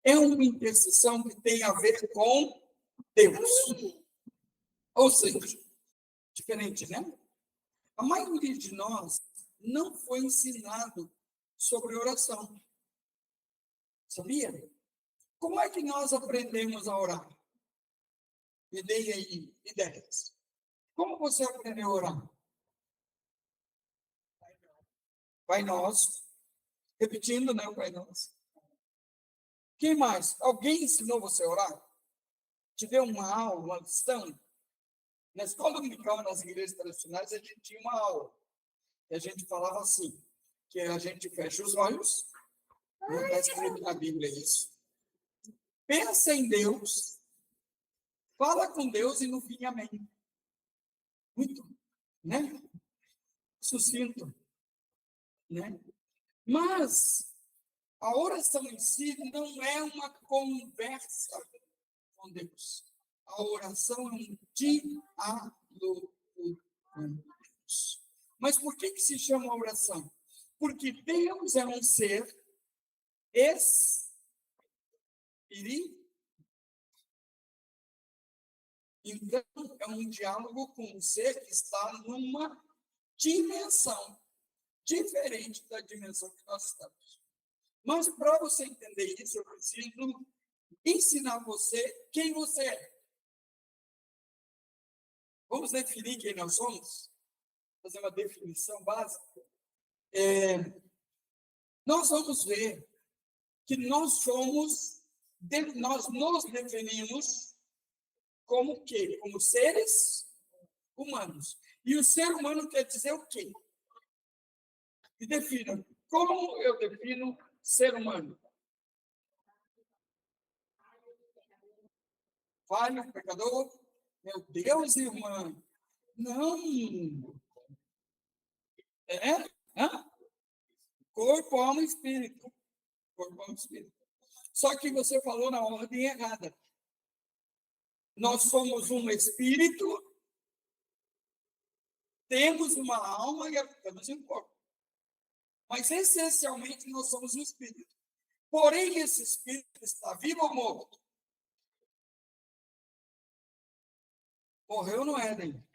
é uma intercessão que tem a ver com Deus. Ou seja, diferente, né? A maioria de nós não foi ensinado sobre oração. Sabia? Como é que nós aprendemos a orar? Me deem aí ideias. Como você aprendeu a orar? Pai Nosso. Repetindo, né, o Pai Nosso. Quem mais? Alguém ensinou você a orar? Te deu uma aula, uma lição? Na escola dominical, nas igrejas tradicionais, a gente tinha uma aula. E a gente falava assim, que a gente fecha os olhos, não está escrito na Bíblia isso. Pensa em Deus, fala com Deus e no fim, amém. Muito, né? Sucinto, né? Mas a oração em si não é uma conversa com Deus. A oração é um diálogo com Deus. Mas por que se chama oração? Porque Deus é um ser espiritual. Então, é um diálogo com um ser que está numa dimensão diferente da dimensão que nós estamos. Mas, para você entender isso, eu preciso ensinar você quem você é. Vamos definir quem nós somos? Fazer uma definição básica. Nós vamos ver que nós nos definimos como o quê? Como seres humanos. E o ser humano quer dizer o quê? E defina. Como eu defino ser humano? Falho, pecador? Meu Deus, irmã. Não. É? Hã? Corpo, alma e espírito. Corpo, alma e espírito. Só que você falou na ordem errada. Nós somos um espírito, temos uma alma e habitamos em um corpo. Mas, essencialmente, nós somos um espírito. Porém, esse espírito está vivo ou morto? Morreu no Éden.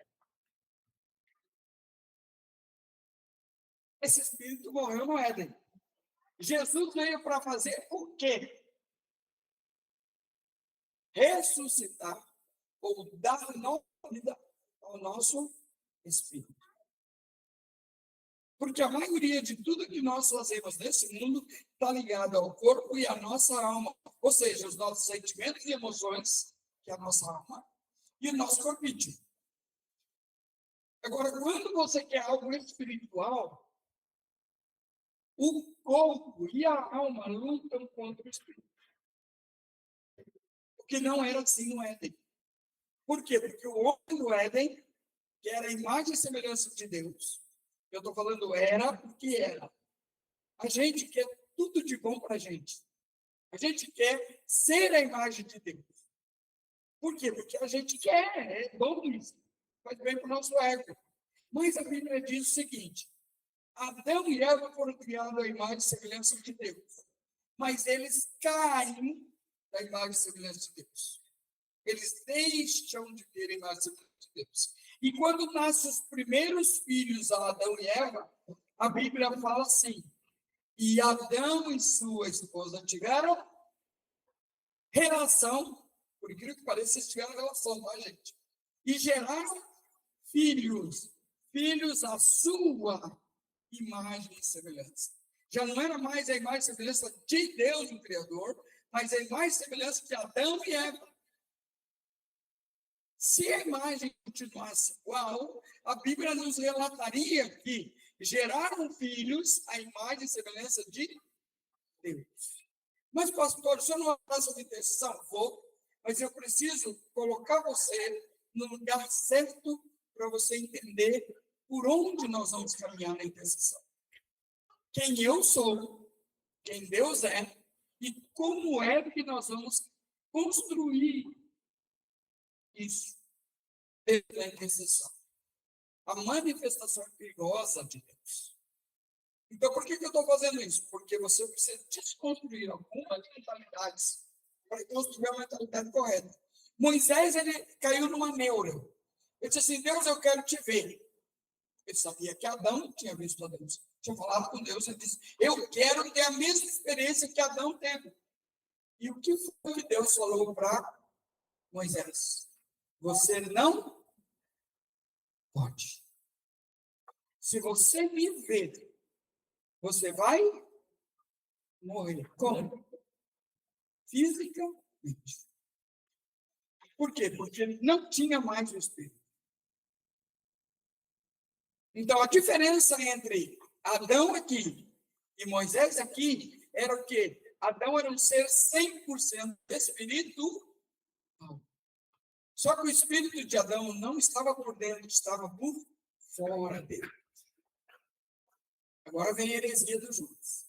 Esse espírito morreu no Éden. Jesus veio para fazer o quê? Ressuscitar ou dar nova vida ao nosso espírito. Porque a maioria de tudo que nós fazemos nesse mundo está ligado ao corpo e à nossa alma. Ou seja, os nossos sentimentos e emoções, que é a nossa alma, e o nosso corpício. Agora, quando você quer algo espiritual, o corpo e a alma lutam contra o espírito. O que não era assim no Éden. Por quê? Porque o homem do Éden, que era a imagem e semelhança de Deus, eu estou falando era porque era. A gente quer tudo de bom para a gente. A gente quer ser a imagem de Deus. Por quê? Porque a gente quer, é bom isso. Faz bem para o nosso ego. Mas a Bíblia diz o seguinte: Adão e Eva foram criados à imagem e semelhança de Deus. Mas eles caem da imagem e semelhança de Deus. Eles deixam de ter a imagem e semelhança de Deus. E quando nascem os primeiros filhos a Adão e Eva, a Bíblia fala assim: e Adão e sua esposa tiveram relação, por incrível que pareça, eles tiveram relação, tá, gente? E geraram filhos, filhos à sua imagem e semelhança. Já não era mais a imagem e semelhança de Deus, o Criador, mas a imagem e semelhança de Adão e Eva. Se a imagem continuasse igual, a Bíblia nos relataria que geraram filhos à imagem e semelhança de Deus. Mas, pastor, o senhor não passa de intercessão? Vou, mas eu preciso colocar você no lugar certo para você entender por onde nós vamos caminhar na intercessão. Quem eu sou, quem Deus é e como é que nós vamos construir isso dentro da intercessão. A manifestação perigosa de Deus. Então, por que eu estou fazendo isso? Porque você precisa desconstruir algumas mentalidades para construir a mentalidade correta. Moisés, ele caiu numa neura. Ele disse assim, Deus, eu quero te ver. Ele sabia que Adão tinha visto a Deus. Tinha falado com Deus, ele disse, eu quero ter a mesma experiência que Adão teve. E o que foi que Deus falou para Moisés? Você não pode. Se você me ver, você vai morrer. Como? Fisicamente. Por quê? Porque ele não tinha mais o Espírito. Então, a diferença entre Adão aqui e Moisés aqui era o quê? Adão era um ser 100% espiritual. Só que o espírito de Adão não estava por dentro, estava por fora dele. Agora vem a heresia dos judeus.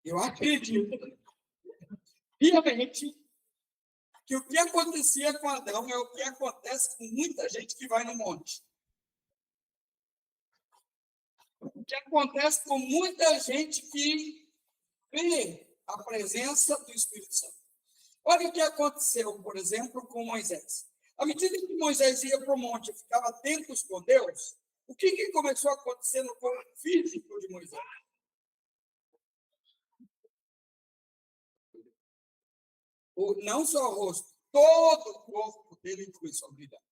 Eu acredito, piamente, que o que acontecia com Adão é o que acontece com muita gente que vai no monte. O que acontece com muita gente que vê a presença do Espírito Santo. Olha o que aconteceu, por exemplo, com Moisés. À medida que Moisés ia para o monte e ficava atento com Deus, o que começou a acontecer no corpo físico de Moisés? Não só o rosto, todo o corpo dele começou a brilhar.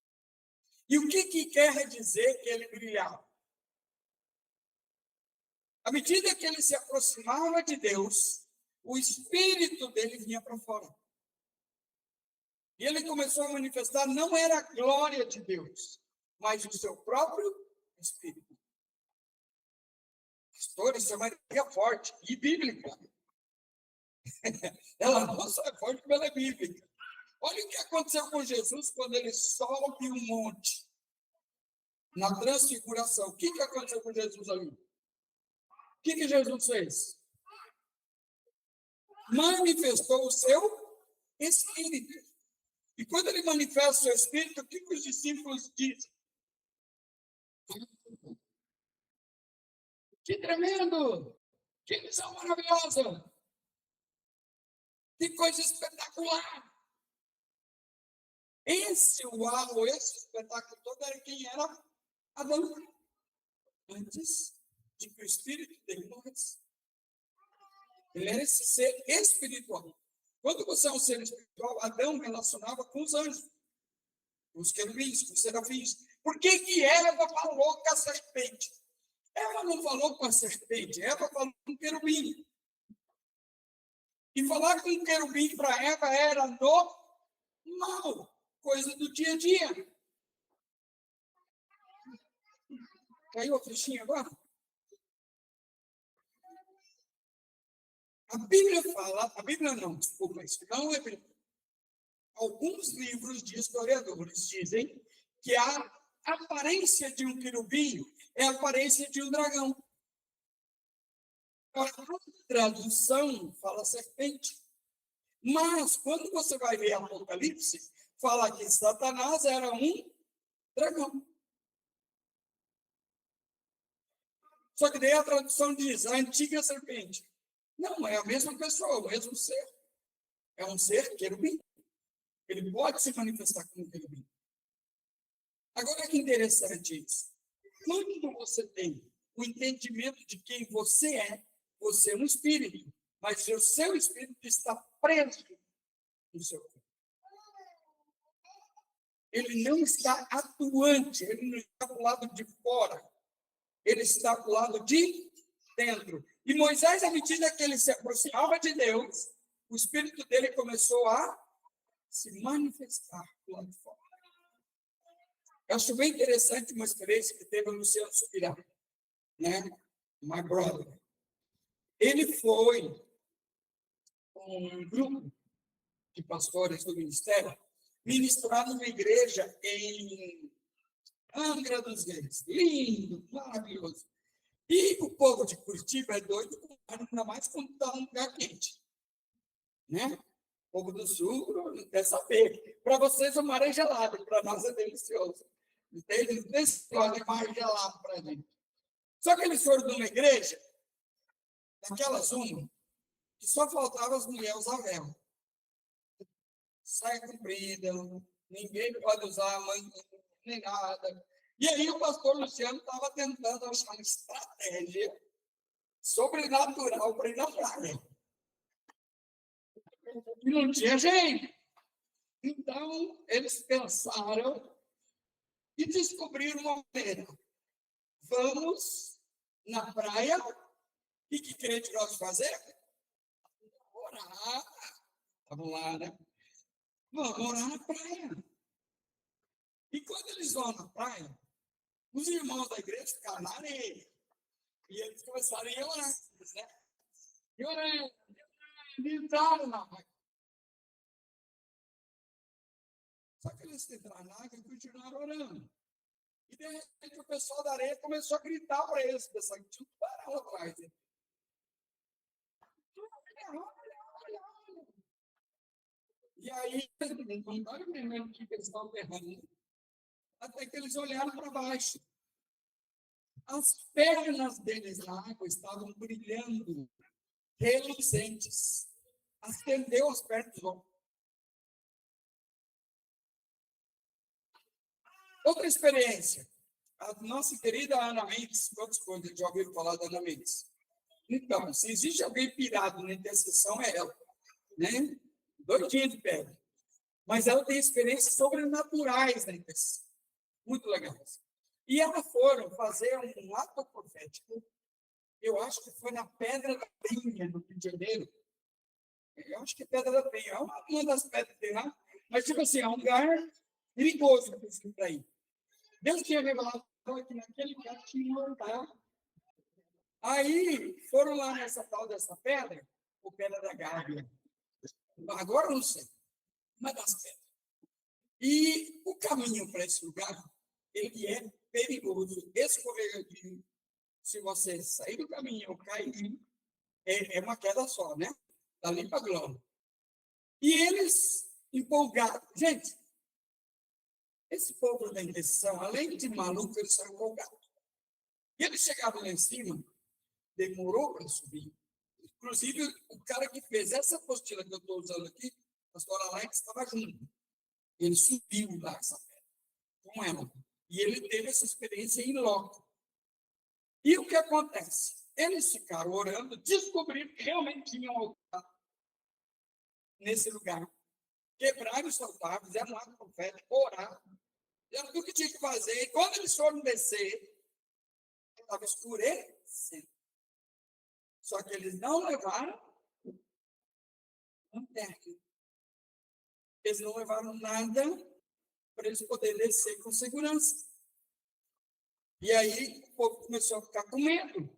E o que quer dizer que ele brilhava? À medida que ele se aproximava de Deus, o espírito dele vinha para fora. E ele começou a manifestar, não era a glória de Deus, mas o seu próprio espírito. Pastor, isso é uma ideia forte e bíblica. Ela não só é forte, mas ela é bíblica. Olha o que aconteceu com Jesus quando ele sobe um monte. Na transfiguração. O que aconteceu com Jesus ali? O que Jesus fez? Manifestou o seu espírito. E quando ele manifesta o seu espírito, o que os discípulos dizem? Que tremendo! Que missão maravilhosa! Que coisa espetacular! Esse uau, esse espetáculo todo era quem era Adão. Antes de que o espírito dele morresse. Ele era esse ser espiritual. Quando você é um ser espiritual, Adão relacionava com os anjos, com os querubins, com os serafins. Por que Eva falou com a serpente? Eva não falou com a serpente, Eva falou com o querubim. E falar com o querubim para Eva era normal, coisa do dia a dia. Caiu a fichinha agora? A Bíblia fala, a Bíblia não, desculpa, isso não é Bíblia. Alguns livros de historiadores dizem que a aparência de um querubim é a aparência de um dragão. A tradução fala serpente. Mas, quando você vai ver Apocalipse, fala que Satanás era um dragão. Só que daí a tradução diz, a antiga serpente. Não, é a mesma pessoa, o mesmo ser. É um ser querubim. Ele pode se manifestar como querubim. Agora, que interessante isso. Quando você tem o entendimento de quem você é um espírito, mas o seu espírito está preso no seu corpo. Ele não está atuante, ele não está do lado de fora, ele está do lado de dentro. E Moisés, à medida que ele se aproximava de Deus, o espírito dele começou a se manifestar do lado de fora. Eu acho bem interessante uma experiência que teve o Luciano Subirá, né? My brother. Ele foi com um grupo de pastores do ministério ministrar numa igreja em Angra dos Reis. Lindo, maravilhoso. E o povo de Curitiba é doido, ainda mais quando está num lugar quente. Né? O povo do sul não quer saber. Para vocês, o mar é gelado, para nós é delicioso. Eles escolhem mar gelado para a gente. Só que eles foram numa igreja Aquelas uma que só faltava as mulheres usar vela. Saia comprida, ninguém pode usar nem nada. E aí o pastor Luciano estava tentando achar uma estratégia sobrenatural para ir na praia. E não tinha jeito. Então, eles pensaram e descobriram uma maneira. Vamos na praia. O que crente gosta de fazer? Orar. Vamos lá, né? Vamos orar na praia. E quando eles vão na praia, os irmãos da igreja ficaram na areia. E eles começaram a orar, né? E orando, e entraram na água. Só que eles entraram na água e continuaram orando. E de repente o pessoal da areia começou a gritar para eles, pensando que tinha um tubarão atrás. Olha. E aí, eles não estavam entendendo o que eles estavam errando. Até que eles olharam para baixo. As pernas deles na água estavam brilhando, reluzentes. Acendeu as pernas do homem. Outra experiência. A nossa querida Ana Mendes, quantos já ouviram falar da Ana Mendes? Então, se existe alguém pirado na intercessão, é ela. Né? Doidinha de pedra. Mas ela tem experiências sobrenaturais na intercessão. Muito legais. E elas foram fazer um ato profético, eu acho que foi na Pedra da Penha, no Rio de Janeiro. Eu acho que é Pedra da Penha, é uma das pedras que tem lá. Mas, tipo assim, é um lugar perigoso para ir. Deus tinha revelado que naquele lugar tinha um altar. Aí foram lá nessa tal dessa pedra, ou Pedra da Gávea. Agora não sei, uma das pedras. E o caminho para esse lugar, ele é perigoso, escorregadio. Se você sair do caminho ou cair, é uma queda só, né? Dali para a glória. E eles empolgados. Gente, esse povo da indecisão, além de maluco, eles são empolgados. E eles chegaram lá em cima, demorou para subir. Inclusive, o cara que fez essa apostila que eu estou usando aqui, o pastor Alex, estava junto. Ele subiu lá essa pedra, com ela. E ele teve essa experiência em loco. E o que acontece? Eles ficaram orando, descobriram que realmente tinha um altar nesse lugar. Quebraram os altares, fizeram um ato profético, oraram, fizeram tudo o que tinha que fazer. E quando eles foram descer, estava escurecendo. Só que eles não levaram lanterna. Eles não levaram nada para eles poderem descer com segurança. E aí o povo começou a ficar com medo.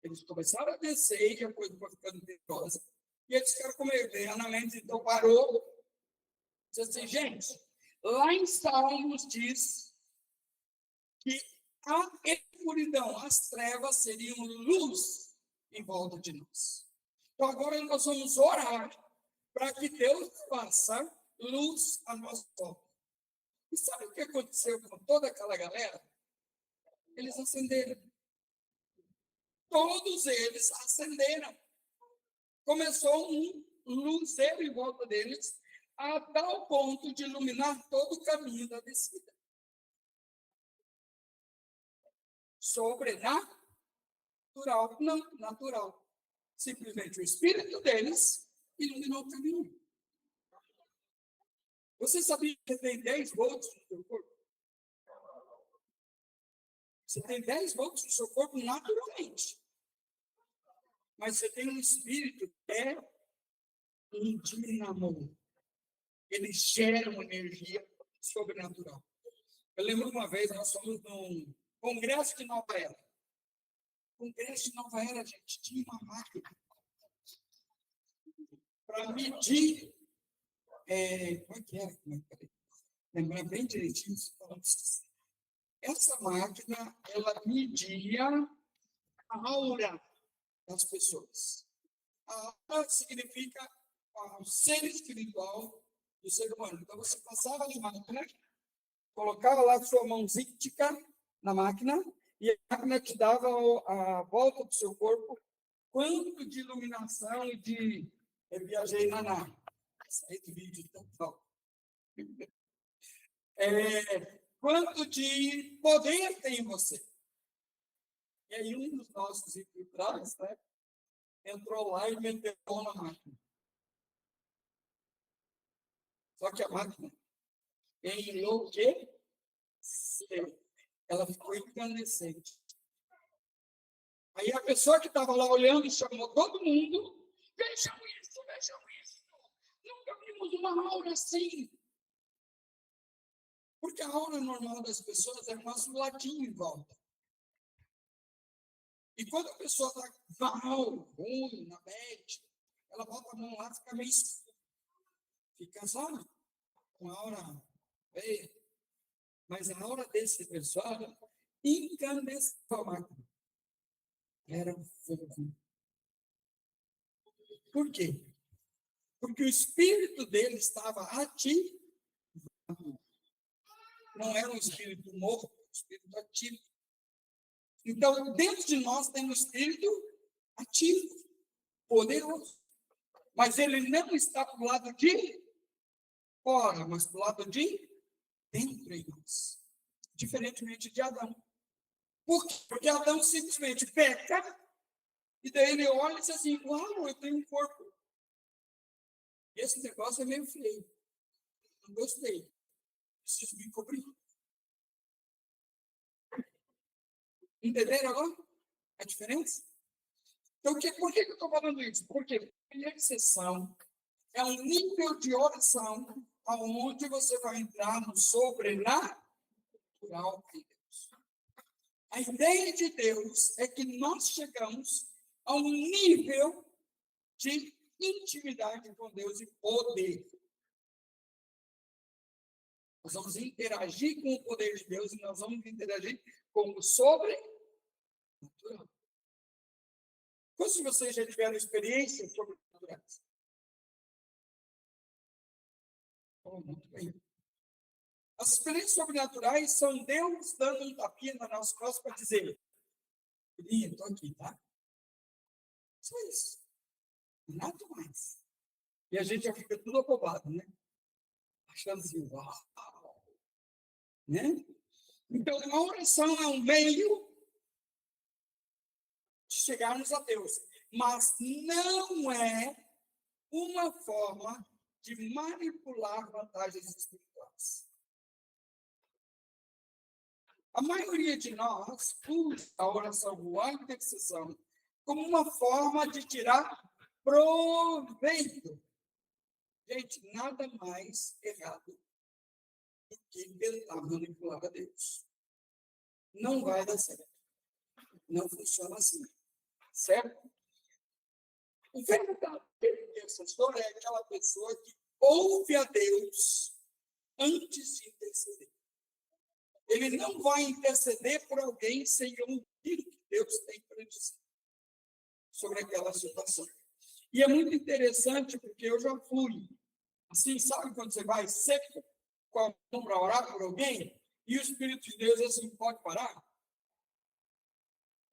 Eles começaram a descer e a coisa foi ficando perigosa. E eles ficaram com medo. E a Ana Mendes então parou. Disse assim, gente, lá em Salmos diz que a escuridão, as trevas seriam luz em volta de nós. Então agora nós vamos orar para que Deus faça luz à nossa volta. E sabe o que aconteceu com toda aquela galera? Eles acenderam. Todos eles acenderam. Começou um luzeiro em volta deles, a tal ponto de iluminar todo o caminho da descida. Sobrenatural, não natural. Simplesmente o espírito deles iluminou o caminho. Você sabia que você tem 10 volts no seu corpo? Você tem 10 volts no seu corpo naturalmente. Mas você tem um espírito que é um dinamo. Ele gera uma energia sobrenatural. Eu lembro uma vez, nós fomos num congresso de Nova Era. Congresso de Nova Era, a gente tinha uma máquina para medir. Como é que era? Lembrar bem direitinho. Essa máquina, ela media a aura das pessoas. A aura significa o ser espiritual do ser humano. Então, você passava na máquina, colocava lá sua mãozinha na máquina, e a máquina te dava a volta do seu corpo quanto de iluminação e de... Eu viajei na nave. Esse vídeo tão top. Quanto de poder tem você? E aí um dos nossos infiltrados, né, entrou lá e meteu a mão na máquina. Só que a máquina enlouqueceu. Ela ficou incandescente. Aí a pessoa que estava lá olhando chamou todo mundo. Vejam isso, vejam isso. Nunca vimos uma aura assim. Porque a aura normal das pessoas é um azuladinho em volta. E quando a pessoa está mal, ruim, na mente, ela bota a mão lá e fica meio escura. Fica só com a aura feia. Mas a aura desse pessoal incandesceu a máquina. Era um fogo. Por quê? Porque o espírito dele estava ativo. Não era um espírito morto, um espírito ativo. Então, dentro de nós tem um espírito ativo, poderoso. Mas ele não está para o lado de fora, mas para o lado de dentro em nós. Diferentemente de Adão. Por quê? Porque Adão simplesmente peca, e daí ele olha e diz assim, uau, eu tenho um corpo. Esse negócio é meio feio. Não gostei. Preciso me cobrir. Entenderam agora a diferença? Então, por que eu estou falando isso? Porque a intercessão é um nível de oração onde você vai entrar no sobrenatural de Deus. A ideia de Deus é que nós chegamos a um nível de intimidade com Deus e poder. Nós vamos interagir com o poder de Deus e nós vamos interagir com o sobrenatural. Quantos de vocês já tiveram experiências sobrenaturais? Oh, muito bem. As experiências sobrenaturais são Deus dando um tapinha nas nossas costas para dizer: filhinha, estou aqui, tá? Só isso. Nada mais. E a gente já fica tudo abobado, né? Achando assim, uau! Né? Então, a oração é um meio de chegarmos a Deus, mas não é uma forma de manipular vantagens espirituais. A maioria de nós usa a oração ou a intercessão como uma forma de tirar proveito. Gente, nada mais errado do que tentar manipular a Deus. Não vai dar certo. Não funciona assim. Certo? O verdadeiro intercessor é aquela pessoa que ouve a Deus antes de interceder. Ele não vai interceder por alguém sem ouvir o que Deus tem para dizer sobre aquela situação. E é muito interessante, porque eu já fui, assim, sabe quando você vai seco com a mão para orar por alguém, e o Espírito de Deus assim, pode parar?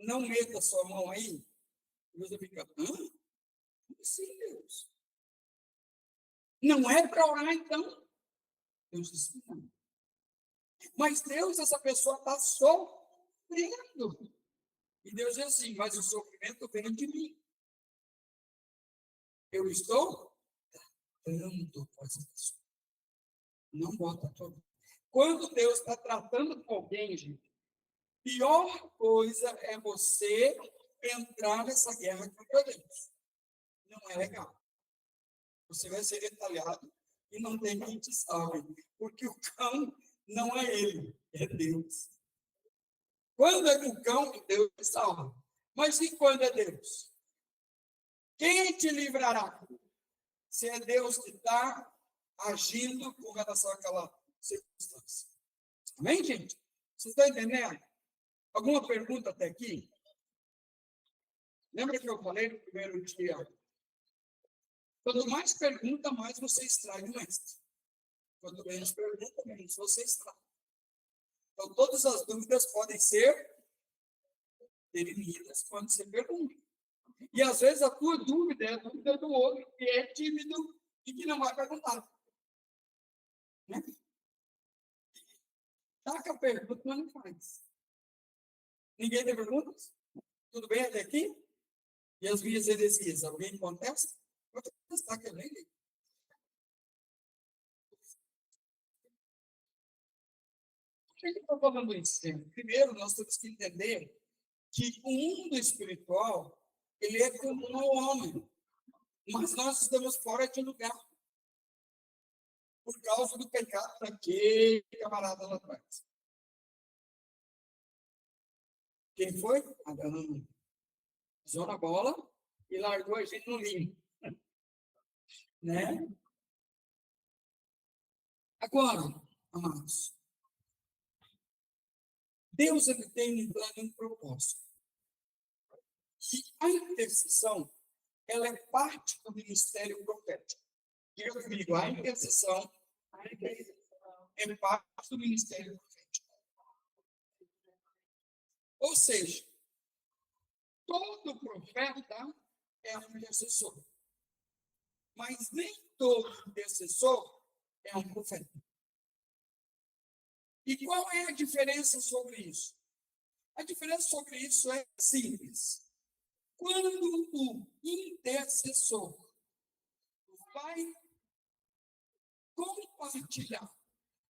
Não meta sua mão aí. E você fica, hã? Como assim, Deus? Não é para orar, então? Deus disse, não. Mas Deus, essa pessoa está sofrendo. E Deus diz assim, mas o sofrimento vem de mim. Eu estou tratando com essa pessoa. Não bota todo. Quando Deus está tratando com alguém, gente, pior coisa é você entrar nessa guerra contra Deus. Não é legal. Você vai ser retalhado e não tem quem te salve. Porque o cão não é ele, é Deus. Quando é o cão, Deus te salva. Mas e quando é Deus? Quem te livrará? Se é Deus que está agindo com relação àquela circunstância. Amém, gente? Vocês estão entendendo? Alguma pergunta até aqui? Lembra que eu falei no primeiro dia? Quanto mais pergunta, mais você extrai do mestre. Quanto menos pergunta, menos você extrai. Então, todas as dúvidas podem ser dirimidas quando você pergunta. E às vezes a tua dúvida é a dúvida do outro, que é tímido e que não vai perguntar. Né? Taca a pergunta, mas não faz. Ninguém tem perguntas? Tudo bem até aqui? E as minhas heresias, alguém contesta? Vou testar que eu nem li. Por que eu estou falando isso? Primeiro, nós temos que entender que o mundo espiritual, ele é comum ao homem, mas nós estamos fora de lugar por causa do pecado daquele camarada lá atrás. Quem foi? Adão. Pisou na bola e largou a gente no limbo. Né? Agora, amados, Deus ele tem um plano e um propósito. E a intercessão, ela é parte do ministério profético. Diga comigo, a intercessão é parte do ministério profético. Ou seja, todo profeta é um intercessor. Mas nem todo intercessor é um profeta. E qual é a diferença sobre isso? A diferença sobre isso é simples. Quando o intercessor vai compartilhar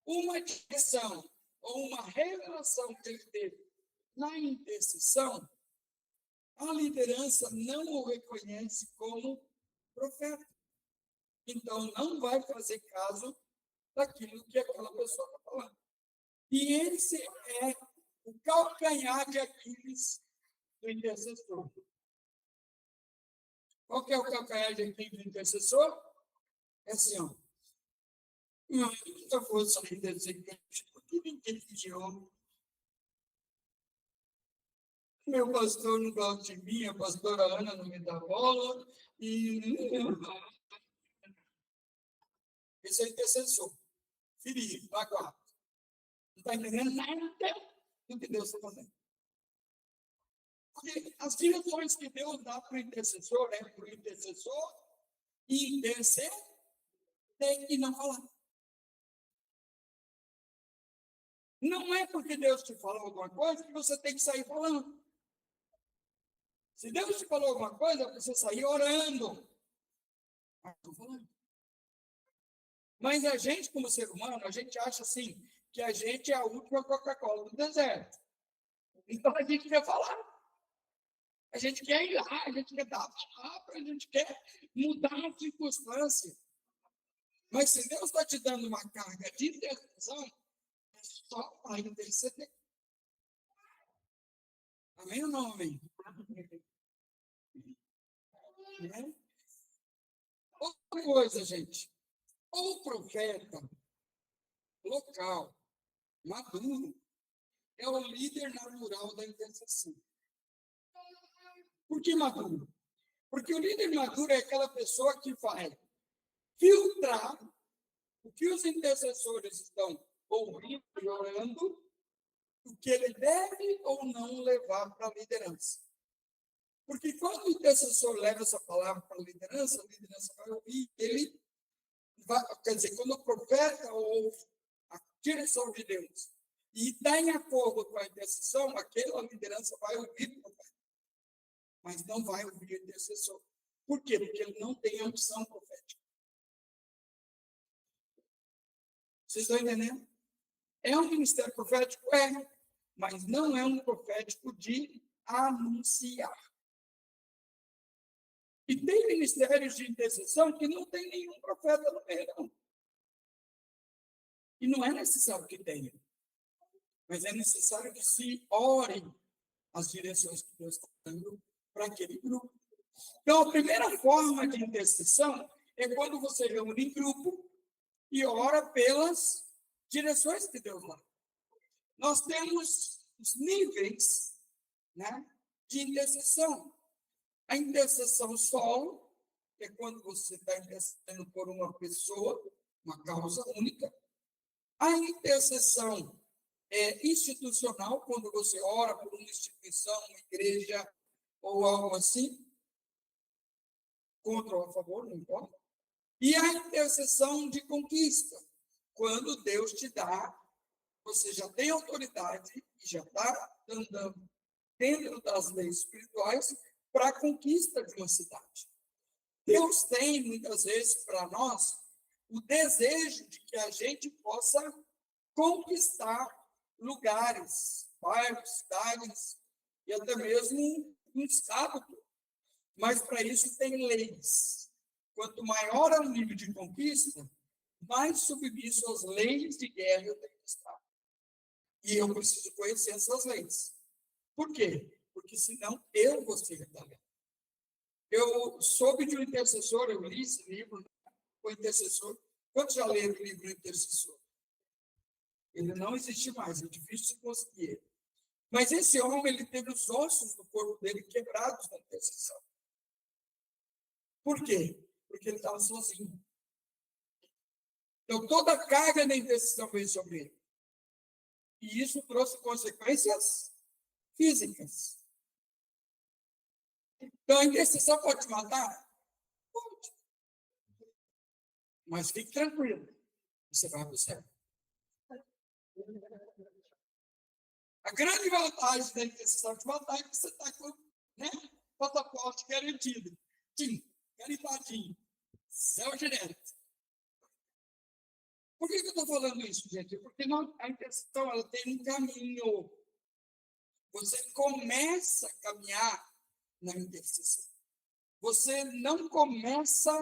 uma direção ou uma revelação que ele teve na intercessão, a liderança não o reconhece como profeta. Então, não vai fazer caso daquilo que aquela pessoa está falando. E esse é o calcanhar de Aquiles do intercessor. Qual que é o calcanhar de Aquiles do intercessor? É assim, ó. Não, eu nunca vou sair desse igreja, porque ninguém pediu. Meu pastor não gosta de mim, a pastora Ana não me dá bola, e esse é intercessor. Ferido, magoado. Não está entendendo nada do que Deus está fazendo. Porque as direções que Deus dá para o intercessor é para o intercessor interceder e não falar. Não é porque Deus te falou alguma coisa que você tem que sair falando. Se Deus te falou alguma coisa, você sair orando. Mas a gente, como ser humano, a gente acha assim, que a gente é a última Coca-Cola do deserto. Então a gente quer falar. A gente quer ir lá, a gente quer dar a palavra, a gente quer mudar a circunstância. Mas se Deus está te dando uma carga de intercessão, é só para interceder. Amém ou não, amém? Né? Outra coisa, gente. O profeta local, maduro, é o líder natural da intercessão. Por que maduro? Porque o líder maduro é aquela pessoa que vai filtrar o que os intercessores estão ouvindo e orando, o que ele deve ou não levar para a liderança. Porque quando o intercessor leva essa palavra para a liderança vai ouvir, ele vai, quer dizer, quando o profeta ouve a direção de Deus e está em acordo com a intercessão, aquela liderança vai ouvir o profeta, mas não vai ouvir o intercessor. Por quê? Porque ele não tem a unção profética. Vocês estão entendendo? É um ministério profético? É, mas não é um profético de anunciar. E tem ministérios de intercessão que não tem nenhum profeta no meio, não. E não é necessário que tenha. Mas é necessário que se orem as direções que Deus está dando para aquele grupo. Então, a primeira forma de intercessão é quando você reúne em grupo e ora pelas direções que Deus dá. Nós temos os níveis, né, de intercessão. A intercessão solo, que é quando você está intercedendo por uma pessoa, uma causa única. A intercessão institucional, quando você ora por uma instituição, uma igreja ou algo assim. contra ou a favor, não importa. E a intercessão de conquista, quando Deus te dá, você já tem autoridade e já está andando dentro das leis espirituais para a conquista de uma cidade. Deus tem, muitas vezes, para nós, o desejo de que a gente possa conquistar lugares, bairros, cidades, e até mesmo um estado. Mas, para isso, tem leis. Quanto maior é o nível de conquista, mais submisso às leis de guerra eu tenho que estar. E eu preciso conhecer essas leis. Por quê? Porque, senão, eu vou ser retaliado. Eu soube de um intercessor, eu li esse livro, o intercessor. Quantos já leram o livro Intercessor? Ele não existe mais, é difícil de conseguir ele. Mas esse homem, ele teve os ossos do corpo dele quebrados na intercessão. Por quê? Porque ele estava sozinho. Então, toda a carga da intercessão veio sobre ele. E isso trouxe consequências físicas. Então, a intercessão pode te matar? Pode. Mas fique tranquilo. Você vai para o céu. A grande vantagem da intercessão de matar é que você está com passaporte garantido. Carimbadinho. Céu direto. Por que eu estou falando isso, gente? Porque a intercessão ela tem um caminho. Você começa a caminhar na intercessão. Você não começa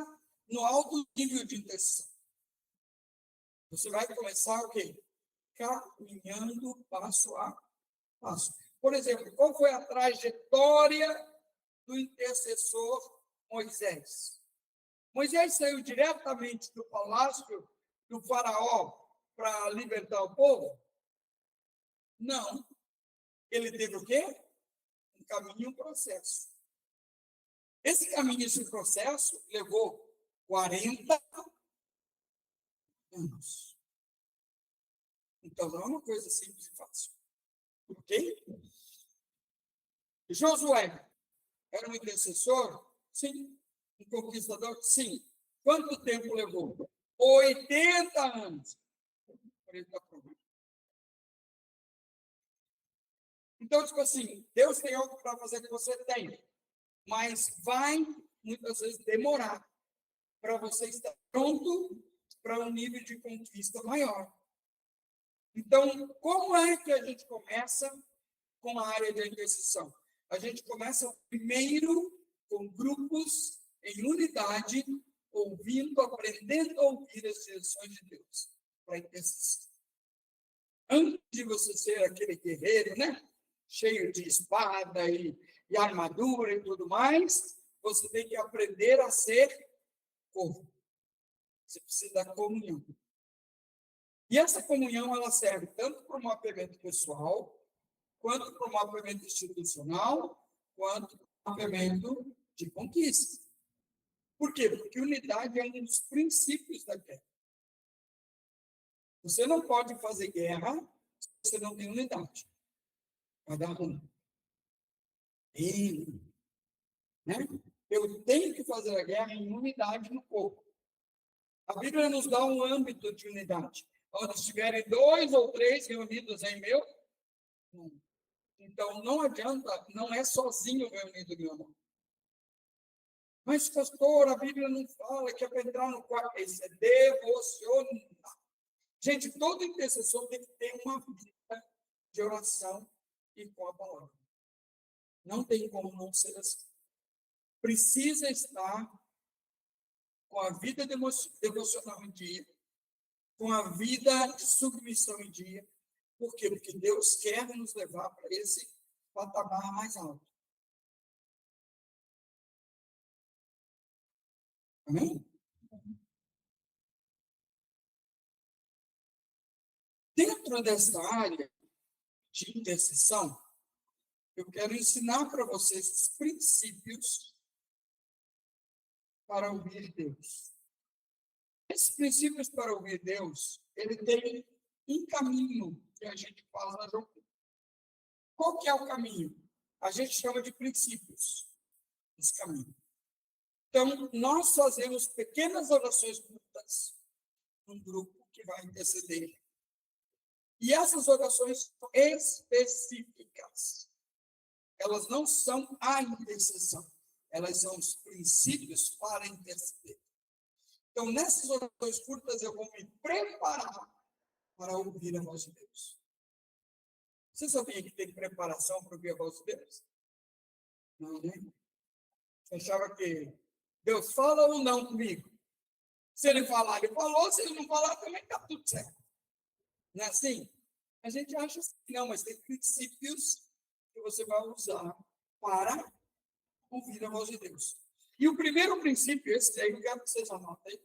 no alto nível de intercessão. Você vai começar o quê? Caminhando passo a passo. Por exemplo, qual foi a trajetória do intercessor Moisés? Moisés saiu diretamente do palácio do faraó para libertar o povo? Não. Ele teve o quê? Um caminho e um processo. Esse caminho e esse processo levou 40 anos. Então, não é uma coisa simples e fácil. Ok? Josué era um intercessor? Sim. Um conquistador? Sim. Quanto tempo levou? 80 anos. Então, tipo assim, Deus tem algo para fazer que você tem, mas vai, muitas vezes, demorar para você estar pronto para um nível de conquista maior. Então, como é que a gente começa com a área da intercessão? A gente começa primeiro com grupos em unidade, ouvindo, aprendendo a ouvir as direções de Deus para a intercessão. Antes de você ser aquele guerreiro, cheio de espada e armadura e tudo mais, você tem que aprender a ser povo. Você precisa da comunhão. E essa comunhão, ela serve tanto para um mapeamento pessoal, quanto para um mapeamento institucional, quanto para um mapeamento de conquista. Por quê? Porque unidade é um dos princípios da guerra. Você não pode fazer guerra se você não tem unidade. Cada um. Eu tenho que fazer a guerra em unidade no corpo. A Bíblia nos dá um âmbito de unidade. Onde estiverem 2 ou 3 reunidos em meu nome. Então, não adianta, não é sozinho reunido em meu nome. Mas, pastor, a Bíblia não fala que é para entrar no quarto. Isso é devocional. Gente, todo intercessor tem que ter uma vida de oração e com a palavra. Não tem como não ser assim. Precisa estar com a vida devocional em dia, com a vida de submissão em dia. Por quê? Porque Deus quer nos levar para esse patamar mais alto. Amém? Dentro dessa área de intercessão, eu quero ensinar para vocês os princípios para ouvir Deus. Esses princípios para ouvir Deus, ele tem um caminho que a gente faz na jornada. Qual que é o caminho? A gente chama de princípios, esse caminho. Então, nós fazemos pequenas orações curtas num grupo que vai interceder. E essas orações são específicas. Elas não são a intercessão. Elas são os princípios para interceder. Então, nessas orações curtas, eu vou me preparar para ouvir a voz de Deus. Você sabia que tem preparação para ouvir a voz de Deus? Não, né? Você achava que Deus fala ou não comigo? Se ele falar, ele falou. Se ele não falar, também está tudo certo. Não é assim? A gente acha assim, não, mas tem princípios que você vai usar para ouvir a voz de Deus. E o primeiro princípio, esse aí, eu quero que vocês anotem.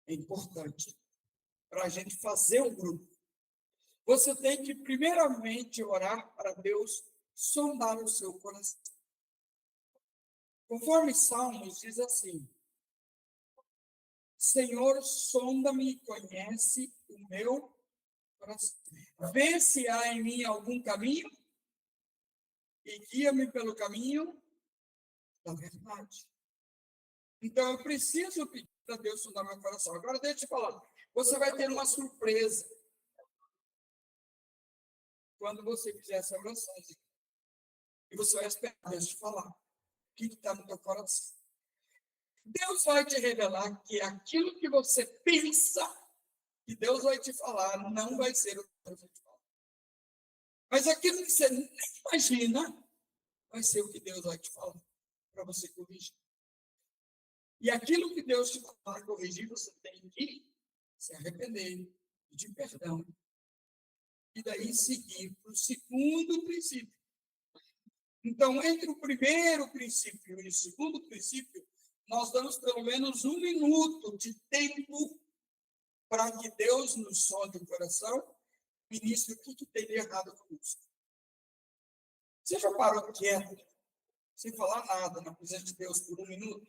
É importante para a gente fazer um grupo. Você tem que, primeiramente, orar para Deus sondar o seu coração. Conforme Salmos diz assim: Senhor, sonda-me e conhece o meu coração. Vê se há em mim algum caminho e guia-me pelo caminho da verdade. Então, eu preciso pedir para Deus sondar meu coração. Agora, deixa eu te falar. Você vai ter uma surpresa quando você fizer essa oração. E você vai esperar Deus te falar o que está no teu coração. Deus vai te revelar que aquilo que você pensa que Deus vai te falar não vai ser o que Deus vai te falar. Mas aquilo que você nem imagina vai ser o que Deus vai te falar para você corrigir. E aquilo que Deus te falar para corrigir, você tem que se arrepender, pedir perdão. E daí seguir para o segundo princípio. Então, entre o primeiro princípio e o segundo princípio, nós damos pelo menos 1 minuto de tempo para que Deus nos sonde o coração e ministre o que tem de errado conosco. Você já parou quieto, sem falar nada, na presença de Deus por 1 minuto?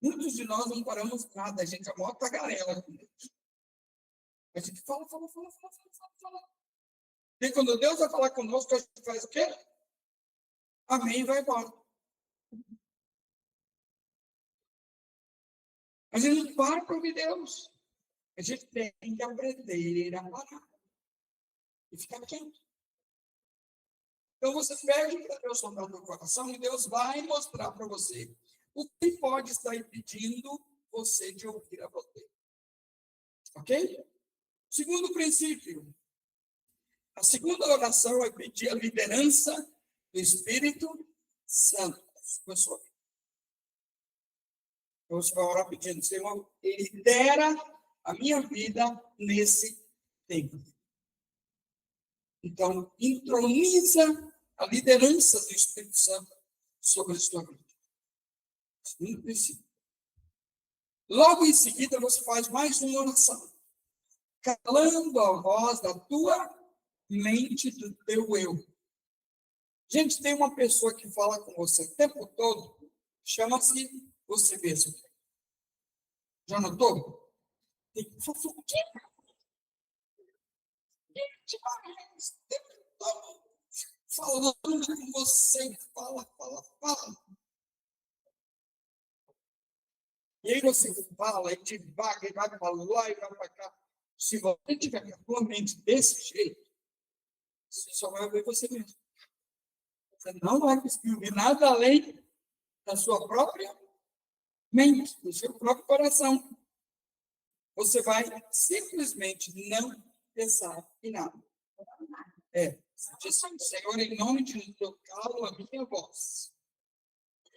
Muitos de nós não paramos nada, a gente é a maior tagarela com Deus. A gente fala. E quando Deus vai falar conosco, a gente faz o quê? Amém, e vai embora. A gente não para para ouvir Deus. A gente tem que aprender a parar e ficar quieto. Então você pede para Deus sondar o teu coração e Deus vai mostrar para você o que pode estar impedindo você de ouvir a voz dele. Ok? Segundo princípio. A segunda oração é pedir a liderança do Espírito Santo na sua vida. Então você vai orar pedindo, Senhor, lidera a minha vida nesse tempo. Então, introniza a liderança do Espírito Santo sobre a sua vida. Segundo princípio. Logo em seguida, você faz mais uma oração, calando a voz da tua mente, do teu eu. Gente, tem uma pessoa que fala com você o tempo todo, chama-se você mesmo. Já notou? Tem fofoquinha. Demais. O tempo todo falando com você. Fala. E aí você fala, e devagar, e vai para lá, e vai para cá. Se você tiver com a tua mente desse jeito, você só vai ouvir você mesmo. Você não vai conseguir ouvir nada além da sua própria mente, do seu próprio coração. Você vai simplesmente não pensar em nada. Você diz assim, Senhor, em nome de Jesus, eu calo a minha voz.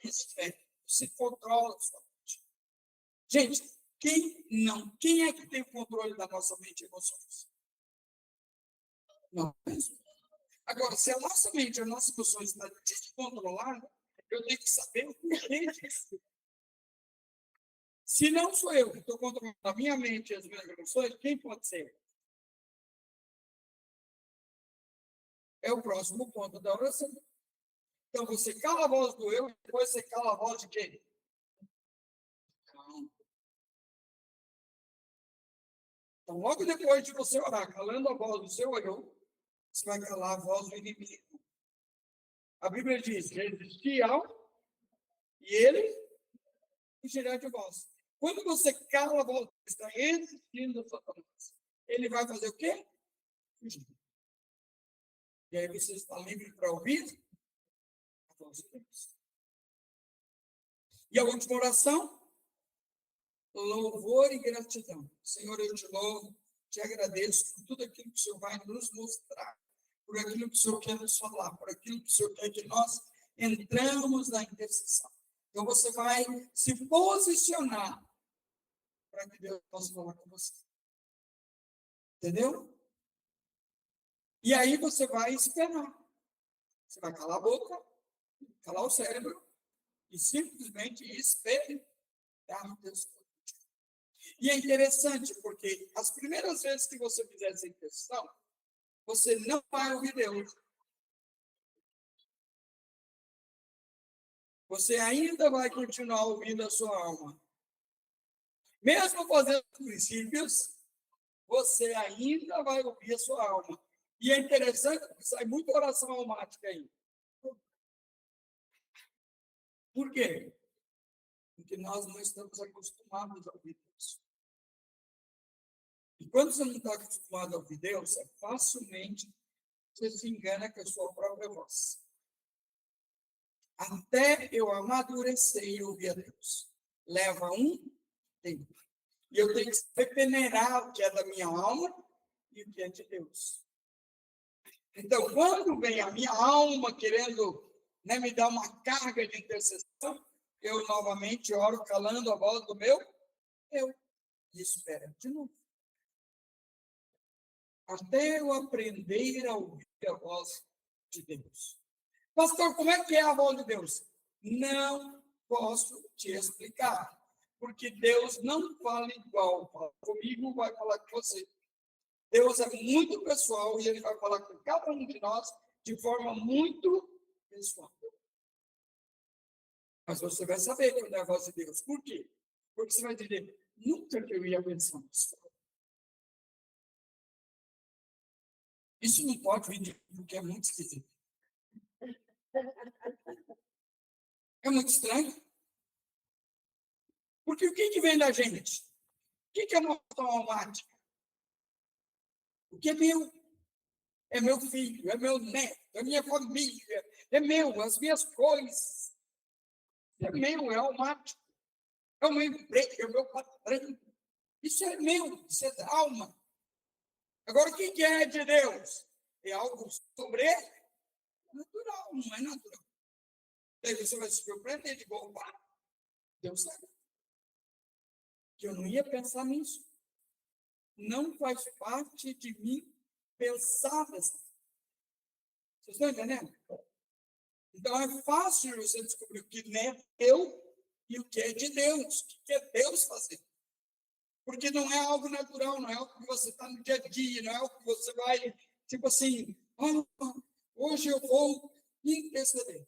Isso é, você controla a sua mente. Gente, quem é que tem o controle da nossa mente e emoções? Não mesmo. Agora, se a nossa mente, a nossa emoções está descontrolada, eu tenho que saber o porquê disso. Se não sou eu que estou controlando a minha mente e as minhas emoções, quem pode ser? É o próximo ponto da oração. Então, você cala a voz do eu e depois você cala a voz de quem? Então, logo depois de você orar, calando a voz do seu eu, você vai calar a voz do inimigo. A Bíblia diz: resistir ao e ele fugirá de vós. Quando você cala a voz, está resistindo a Satanás, ele vai fazer o quê? Fugir. E aí você está livre para ouvir a voz de Deus. E a última oração, louvor e gratidão. Senhor, eu te louvo, te agradeço por tudo aquilo que o Senhor vai nos mostrar, por aquilo que o Senhor quer nos falar, por aquilo que o Senhor quer que nós entramos na intercessão. Então você vai se posicionar para que Deus possa falar com você. Entendeu? E aí você vai esperar. Você vai calar a boca, calar o cérebro e simplesmente esperar Deus. E é interessante porque as primeiras vezes que você fizer essa intercessão, você não vai ouvir Deus. Você ainda vai continuar ouvindo a sua alma. Mesmo fazendo princípios, você ainda vai ouvir a sua alma. E é interessante porque sai muita oração almática aí. Por quê? Porque nós não estamos acostumados a ouvir Deus. E quando você não está acostumado a ouvir Deus, facilmente você se engana com a sua própria voz. Até eu amadurecer e ouvir a Deus. Leva um tempo. E eu tenho que peneirar o que é da minha alma e o que é de Deus. Então, quando vem a minha alma querendo me dar uma carga de intercessão, eu novamente oro calando a voz do meu eu. E espero de novo. Até eu aprender a ouvir a voz de Deus. Pastor, como é que é a voz de Deus? Não posso te explicar. Porque Deus não fala igual. Fala comigo, vai falar com você. Deus é muito pessoal e ele vai falar com cada um de nós de forma muito pessoal. Mas você vai saber quando é a voz de Deus. Por quê? Porque você vai dizer, nunca que eu ia pensar nisso. Isso não pode vir porque é muito esquisito. É muito estranho. Porque o que vem da gente? O que é emoção almática? O que é meu? É meu filho, é meu neto, é minha família, é meu, as minhas coisas. É meu, é almático. É o meu emprego, é o meu patrão. Isso é meu, isso é da alma. Agora, o que é de Deus? É algo sobrenatural, não é natural. Daí você vai se surpreender de igual, Deus sabe. Que eu não ia pensar nisso. Não faz parte de mim pensar nessa. Vocês estão entendendo? Então é fácil você descobrir o que é eu e o que é de Deus, o que é Deus fazer. Porque não é algo natural, não é algo que você está no dia a dia, não é algo que você vai, tipo assim, hoje eu vou interceder.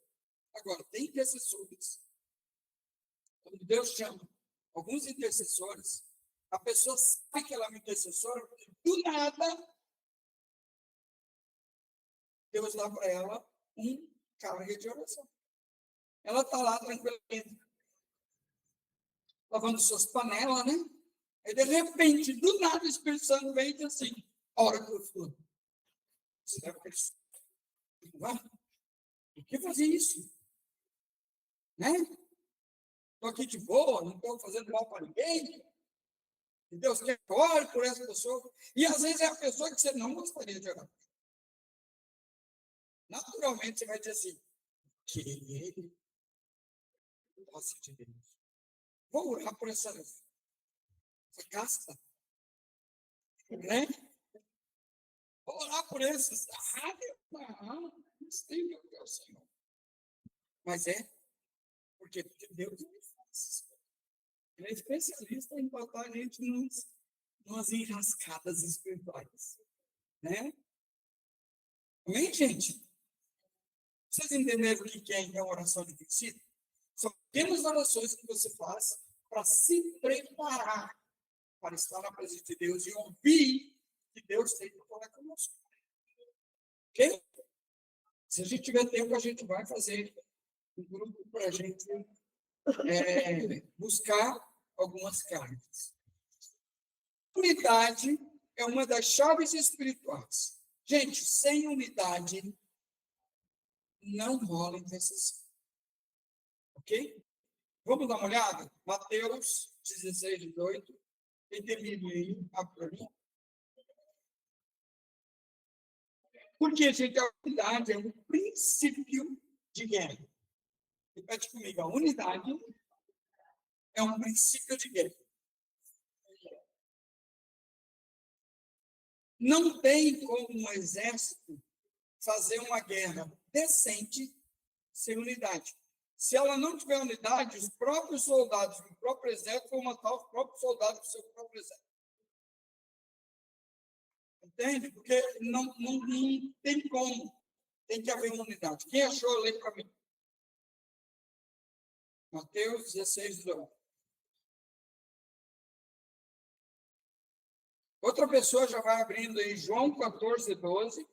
Agora, tem intercessores. Quando Deus chama alguns intercessores, a pessoa sabe que ela é uma intercessora, porque do nada, Deus dá para ela um carga de oração. Ela está lá tranquilamente, lavando suas panelas, né? E de repente, do nada, o Espírito Santo vem e diz assim, ora para o fulano. Você deve pensar, por que fazer isso? Né? Estou aqui de boa, não estou fazendo mal para ninguém. E Deus quer que ore por essa pessoa. E às vezes é a pessoa que você não gostaria de orar. Naturalmente você vai dizer assim, que ele possa de Deus. Vou orar por essa casta. Né? Vou orar por esses. Não tem meu Deus, Senhor. Mas porque Deus não faz. Ele é especialista em botar a gente umas enrascadas espirituais. Né? Amém, gente? Vocês entenderam o que é, então, oração de princípio? São pequenas orações que você faz para se preparar para estar na presença de Deus e ouvir que Deus tem para falar conosco. Ok? Se a gente tiver tempo, a gente vai fazer um grupo para a gente buscar algumas cartas. Unidade é uma das chaves espirituais. Gente, sem unidade, não rola intercessão. Ok? Vamos dar uma olhada? Mateus 16, 18. Quem tem lido aí, abre para mim. Porque, gente, a unidade é um princípio de guerra. Repete comigo, a unidade é um princípio de guerra. Não tem como um exército fazer uma guerra decente sem unidade. Se ela não tiver unidade, os próprios soldados do próprio exército vão matar os próprios soldados do seu próprio exército. Entende? Porque não tem como. Tem que haver uma unidade. Quem achou, lê para mim. Mateus 16, 18. Outra pessoa já vai abrindo aí João 14, 12.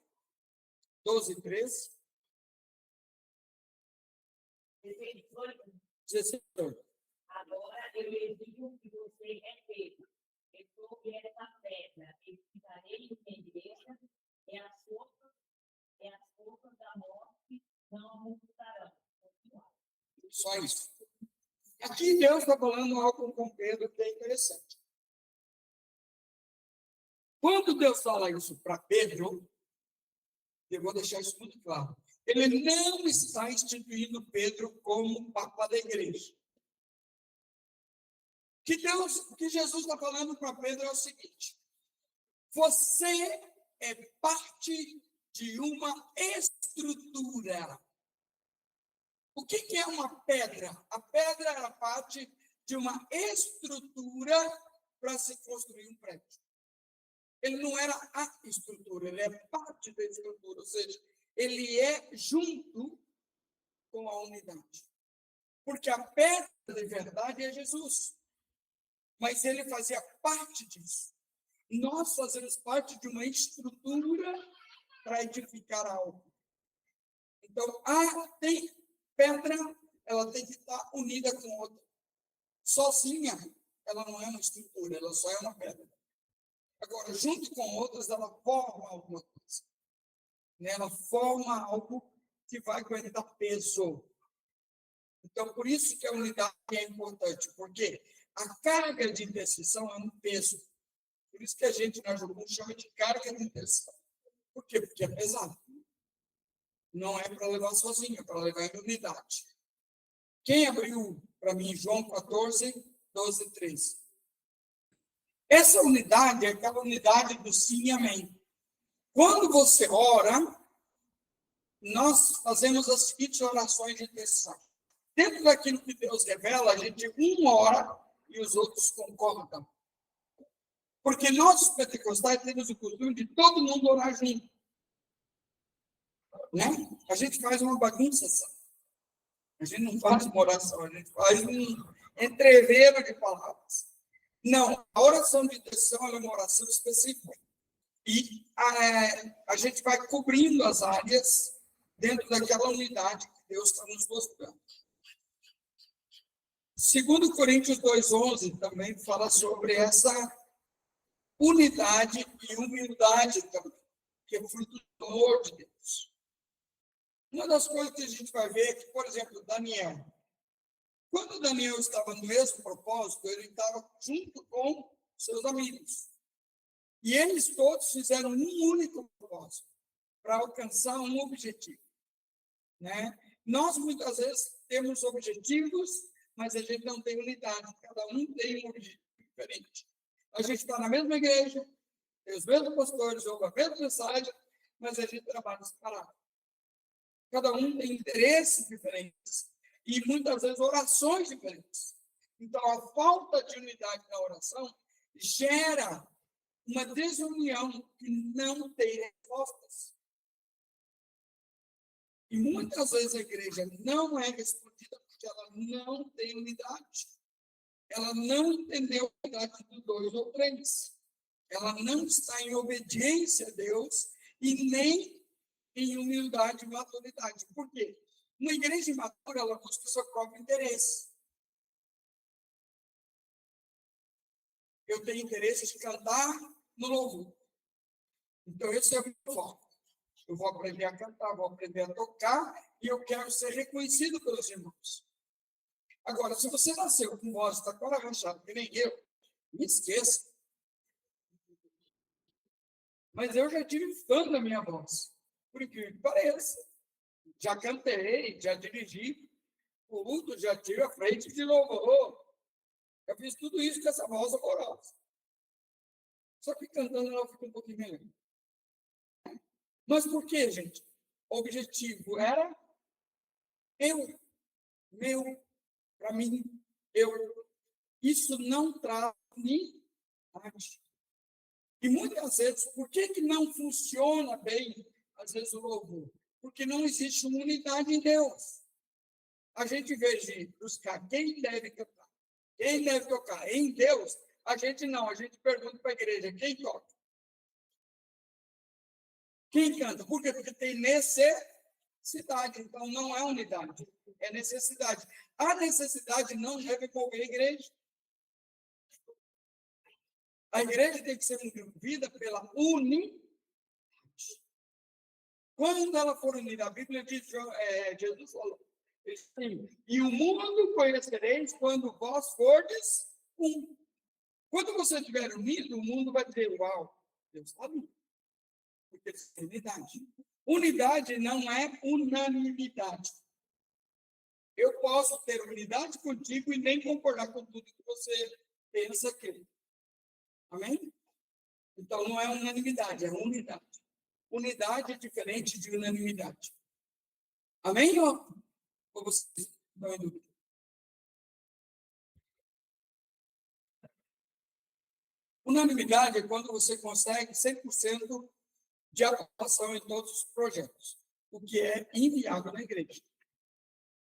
12, 13. 16, 18. Agora eu exijo que você é Pedro. E sobre essa pedra, edificarei minha igreja, e as forças da morte não ocultarão. Só isso. Aqui Deus está falando algo com Pedro que é interessante. Quando Deus fala isso para Pedro, eu vou deixar isso muito claro. Ele não está instituindo Pedro como papa da igreja. O que Jesus está falando para Pedro é o seguinte: você é parte de uma estrutura. O que é uma pedra? A pedra era parte de uma estrutura para se construir um prédio. Ele não era a estrutura, ele é parte da estrutura, ou seja, ele é junto com a unidade. Porque a pedra de verdade é Jesus. Mas ele fazia parte disso. Nós fazemos parte de uma estrutura para edificar algo. Então, pedra, ela tem que estar unida com outra. Sozinha, ela não é uma estrutura, ela só é uma pedra. Agora, junto com outras, ela forma alguma coisa. Ela forma algo que vai aguentar peso. Então, por isso que a unidade é importante, porque a carga de intercessão é um peso. Por isso que a gente, na Jogum, chama de carga de intercessão. Por quê? Porque é pesado. Não é para levar sozinho, é para levar em unidade. Quem abriu para mim João 14, 12, 13? Essa unidade é aquela unidade do sim e amém. Quando você ora, nós fazemos as seguintes orações de intercessão. Dentro daquilo que Deus revela, a gente ora e os outros concordam. Porque nós, os pentecostais, temos o costume de todo mundo orar junto. Né? A gente faz uma bagunça só. A gente não faz uma oração, a gente faz um entreveiro de palavras. Não, a oração de intercessão é uma oração específica. E a gente vai cobrindo as áreas dentro daquela unidade que Deus está nos mostrando. 2 Coríntios 2,11 também fala sobre essa unidade e humildade também, que é fruto do amor de Deus. Uma das coisas que a gente vai ver é que, por exemplo, Daniel. Quando Daniel estava no mesmo propósito, ele estava junto com seus amigos. E eles todos fizeram um único propósito, para alcançar um objetivo. Né? Nós, muitas vezes, temos objetivos, mas a gente não tem unidade. Cada um tem um objetivo diferente. A gente está na mesma igreja, tem os mesmos pastores, ouve a mesma mensagem, mas a gente trabalha separado. Cada um tem interesses diferentes e, muitas vezes, orações diferentes. Então, a falta de unidade na oração gera uma desunião que não tem respostas. E, muitas vezes, a igreja não é respondida porque ela não tem unidade. Ela não entendeu a unidade dos 2 ou 3. Ela não está em obediência a Deus e nem em humildade e maturidade. Por quê? Uma igreja imatura, ela busca o seu próprio interesse. Eu tenho interesse de cantar no louvor. Então, esse é o meu foco. Eu vou aprender a cantar, vou aprender a tocar, e eu quero ser reconhecido pelos irmãos. Agora, se você nasceu com voz da cora rachada, que nem eu, me esqueça. Mas eu já tive fã da minha voz, por incrível que pareça. Já cantei, já dirigi culto, já tive a frente de louvor. Eu fiz tudo isso com essa voz amorosa. Só que cantando ela fica um pouquinho melhor. Mas por quê, gente? O objetivo era eu, meu, para mim, eu. Isso não traz unidade. E muitas vezes, por que não funciona bem, às vezes, o louvor? Porque não existe uma unidade em Deus. A gente, em vez de buscar quem deve cantar, quem deve tocar em Deus, a gente pergunta para a igreja, quem toca? Quem canta? Por quê? Porque tem necessidade, então não é unidade, é necessidade. A necessidade não deve envolver a igreja. A igreja tem que ser movida pela unidade. Quando ela for unida, a Bíblia diz, Jesus falou, e o mundo conhecereis quando vós fordes um. Quando você estiver unido, o mundo vai dizer, uau, Deus está unido. Porque é unidade. Unidade não é unanimidade. Eu posso ter unidade contigo e nem concordar com tudo que você pensa que. Amém? Então, não é unanimidade, é unidade. Unidade é diferente de unanimidade. Amém? Ou vocês estão em dúvida? Unanimidade é quando você consegue 100% de aprovação em todos os projetos, o que é inviável na igreja.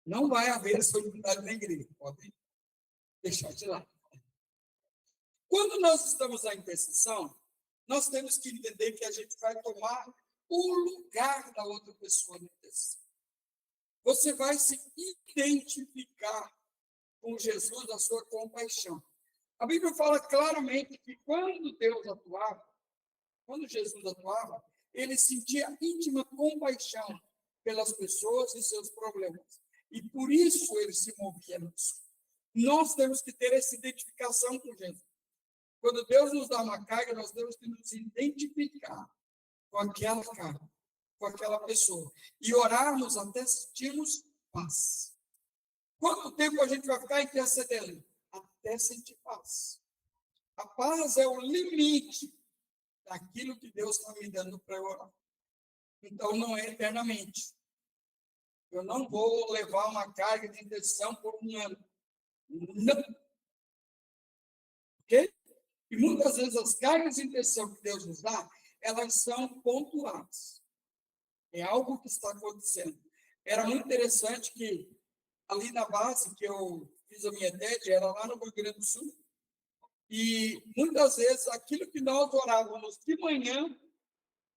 Não vai haver essa unidade na igreja, pode deixar de lado. Quando nós estamos na intercessão, nós temos que entender que a gente vai tomar o lugar da outra pessoa na intercessão. Você vai se identificar com Jesus, a sua compaixão. A Bíblia fala claramente que quando Deus atuava, quando Jesus atuava, ele sentia íntima compaixão pelas pessoas e seus problemas. E por isso ele se movia nisso. Nós temos que ter essa identificação com Jesus. Quando Deus nos dá uma carga, nós temos que nos identificar com aquela carga, com aquela pessoa. E orarmos até sentirmos paz. Quanto tempo a gente vai ficar intercedendo? Até sentir paz. A paz é o limite daquilo que Deus está me dando para orar. Então, não é eternamente. Eu não vou levar uma carga de intercessão por um ano. Não. Ok? E muitas vezes as cargas de intercessão que Deus nos dá, elas são pontuadas. É algo que está acontecendo. Era muito interessante que ali na base que eu fiz a minha TED, era lá no Rio Grande do Sul, e muitas vezes aquilo que nós orávamos de manhã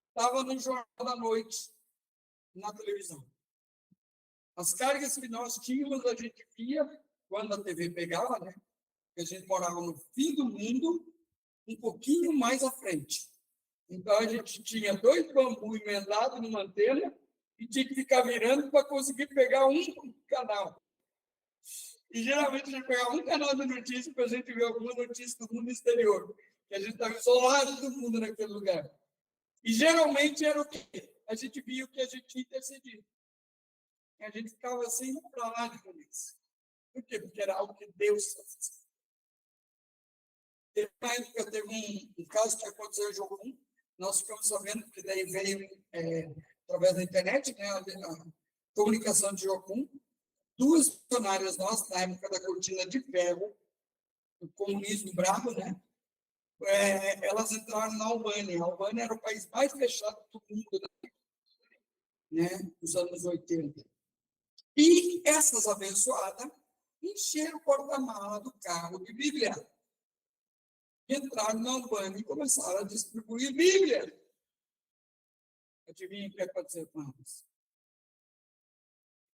estava no Jornal da Noite, na televisão. As cargas que nós tínhamos, a gente via quando a TV pegava, né? Porque a gente morava no fim do mundo, um pouquinho mais à frente. Então, a gente tinha 2 bambus emendados numa antena e tinha que ficar virando para conseguir pegar um canal. E, geralmente, a gente pegava um canal de notícia para a gente ver alguma notícia do mundo exterior, que a gente estava isolado do mundo naquele lugar. E, geralmente, era o quê? A gente via o que a gente tinha intercedido. E a gente ficava assim, para lá de isso. Por quê? Porque era algo que Deus fazia. Teve um caso que aconteceu em Jogo 1, nós ficamos sabendo que daí veio, através da internet, né, a comunicação de Jogo 1, 2 funcionárias nossas, na época da cortina de ferro, do comunismo bravo, né, elas entraram na Albânia. A Albânia era o país mais fechado do mundo, né, nos anos 80. E essas abençoadas encheram o porta-mala do carro de Bíblia. Entraram na Albânia e começaram a distribuir Bíblia. Adivinha o que aconteceu com elas?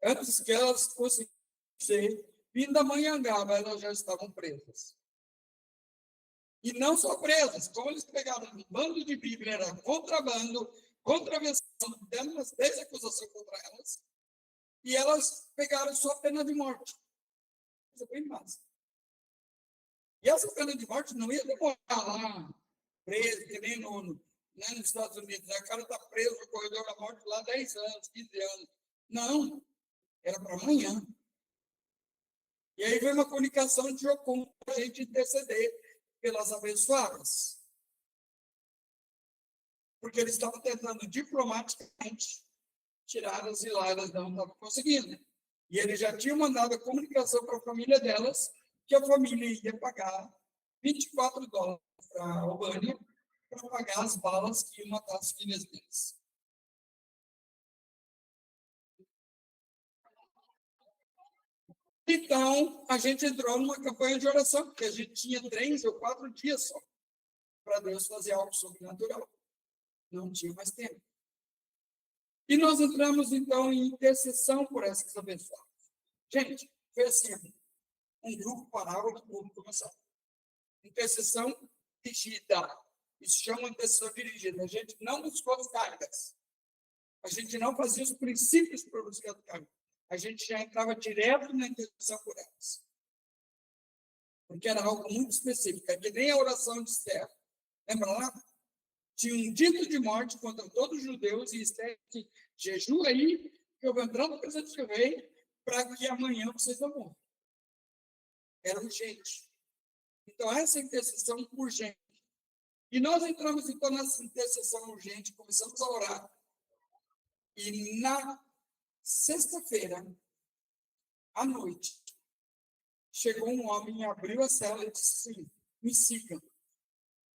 Antes que elas fossem vindo da Manhangaba, elas já estavam presas. E não só presas, como eles pegaram um bando de Bíblia, era contrabando, contravenção, dando umas 10 acusações contra elas, e elas pegaram só pena de morte. Isso é bem massa. E essa pena de morte não ia demorar lá, preso, que nem né, nos Estados Unidos. Né? O cara está preso no corredor da morte lá 10 anos, 15 anos. Não, era para amanhã. E aí veio uma comunicação de Jocum para a gente interceder pelas abençoadas. Porque eles estavam tentando diplomaticamente tirar as e lá, elas não estavam conseguindo. E ele já tinha mandado a comunicação para a família delas, que a família ia pagar $24 para a Albânia para pagar as balas que iam matar as filhas deles. Então, a gente entrou numa campanha de oração, porque a gente tinha 3 ou 4 dias só para Deus fazer algo sobrenatural. Não tinha mais tempo. E nós entramos, então, em intercessão por essas abençoadas. Gente, foi assim, um grupo parava, o povo começava. Intercessão dirigida. Isso chama intercessão dirigida. A gente não buscou as cargas. A gente não fazia os princípios para buscar as cargas. A gente já entrava direto na intercessão por elas. Porque era algo muito específico. É que nem a oração de Esther. Lembra lá? Tinha um dito de morte contra todos os judeus e Esther que jejua aí, que eu vou entrar no presente do rei, para que amanhã vocês não morram. Era urgente. Então, essa intercessão urgente. E nós entramos, então, nessa intercessão urgente, começamos a orar. E na sexta-feira, à noite, chegou um homem, abriu a cela e disse assim, me sigam.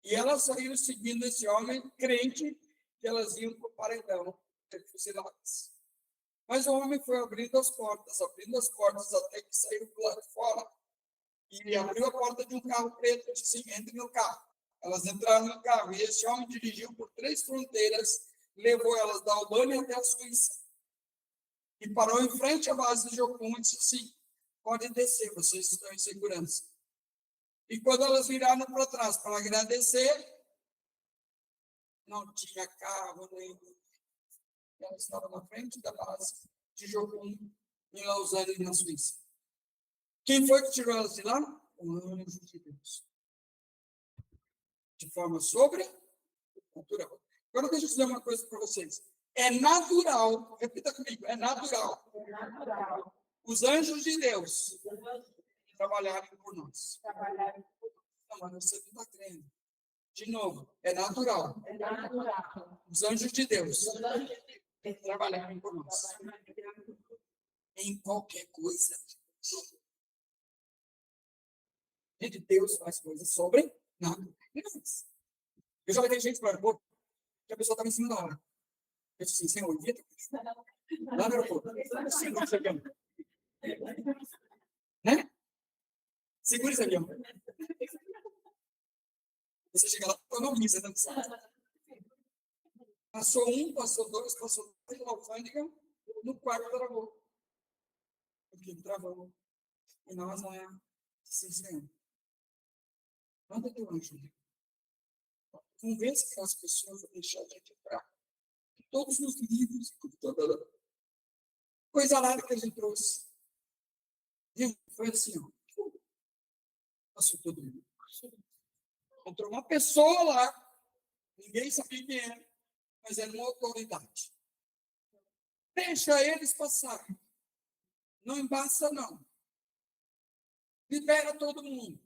E elas saíram seguindo esse homem, crente, que elas iam para o paredão, ser fuziladas. Mas o homem foi abrindo as portas, até que saíram do lado de fora. E abriu a porta de um carro preto e disse assim, entre no carro. Elas entraram no carro e esse homem dirigiu por 3 fronteiras, levou elas da Albânia até a Suíça. E parou em frente à base de Jocum e disse assim, podem descer, vocês estão em segurança. E quando elas viraram para trás para agradecer, não tinha carro nem. Ela estava na frente da base de Jocum, em Lausanne, na Suíça. Quem foi que tirou elas de lá? O anjo de Deus. De forma sobrenatural. Agora deixa eu dizer uma coisa para vocês. É natural, repita comigo, é natural. É natural. Os anjos de Deus trabalharem por nós. Não, mas você não está crendo. De novo, é natural. É natural. Os anjos de Deus trabalharem por nós. Em qualquer coisa. Gente, Deus faz coisas sobrenaturais. Eu já levei gente para o aeroporto que a pessoa estava em cima da hora. Eu disse assim, Senhor, evita. Lá no aeroporto. Segura esse avião. Né? Segura esse avião. Você chega lá, eu não vi, você não sabe. Passou 1, passou 2, passou 3 na alfândega, no quarto travou. Porque travou. E nós lá, assim, Senhor, manda teu anjo. Convence aquelas pessoas a deixar a gente entrar. Todos os livros, toda coisa lá que a gente trouxe. E foi assim, ó. Passou todo mundo. Entrou uma pessoa lá, ninguém sabia quem era, mas era uma autoridade. Deixa eles passar. Não embaça, não. Libera todo mundo.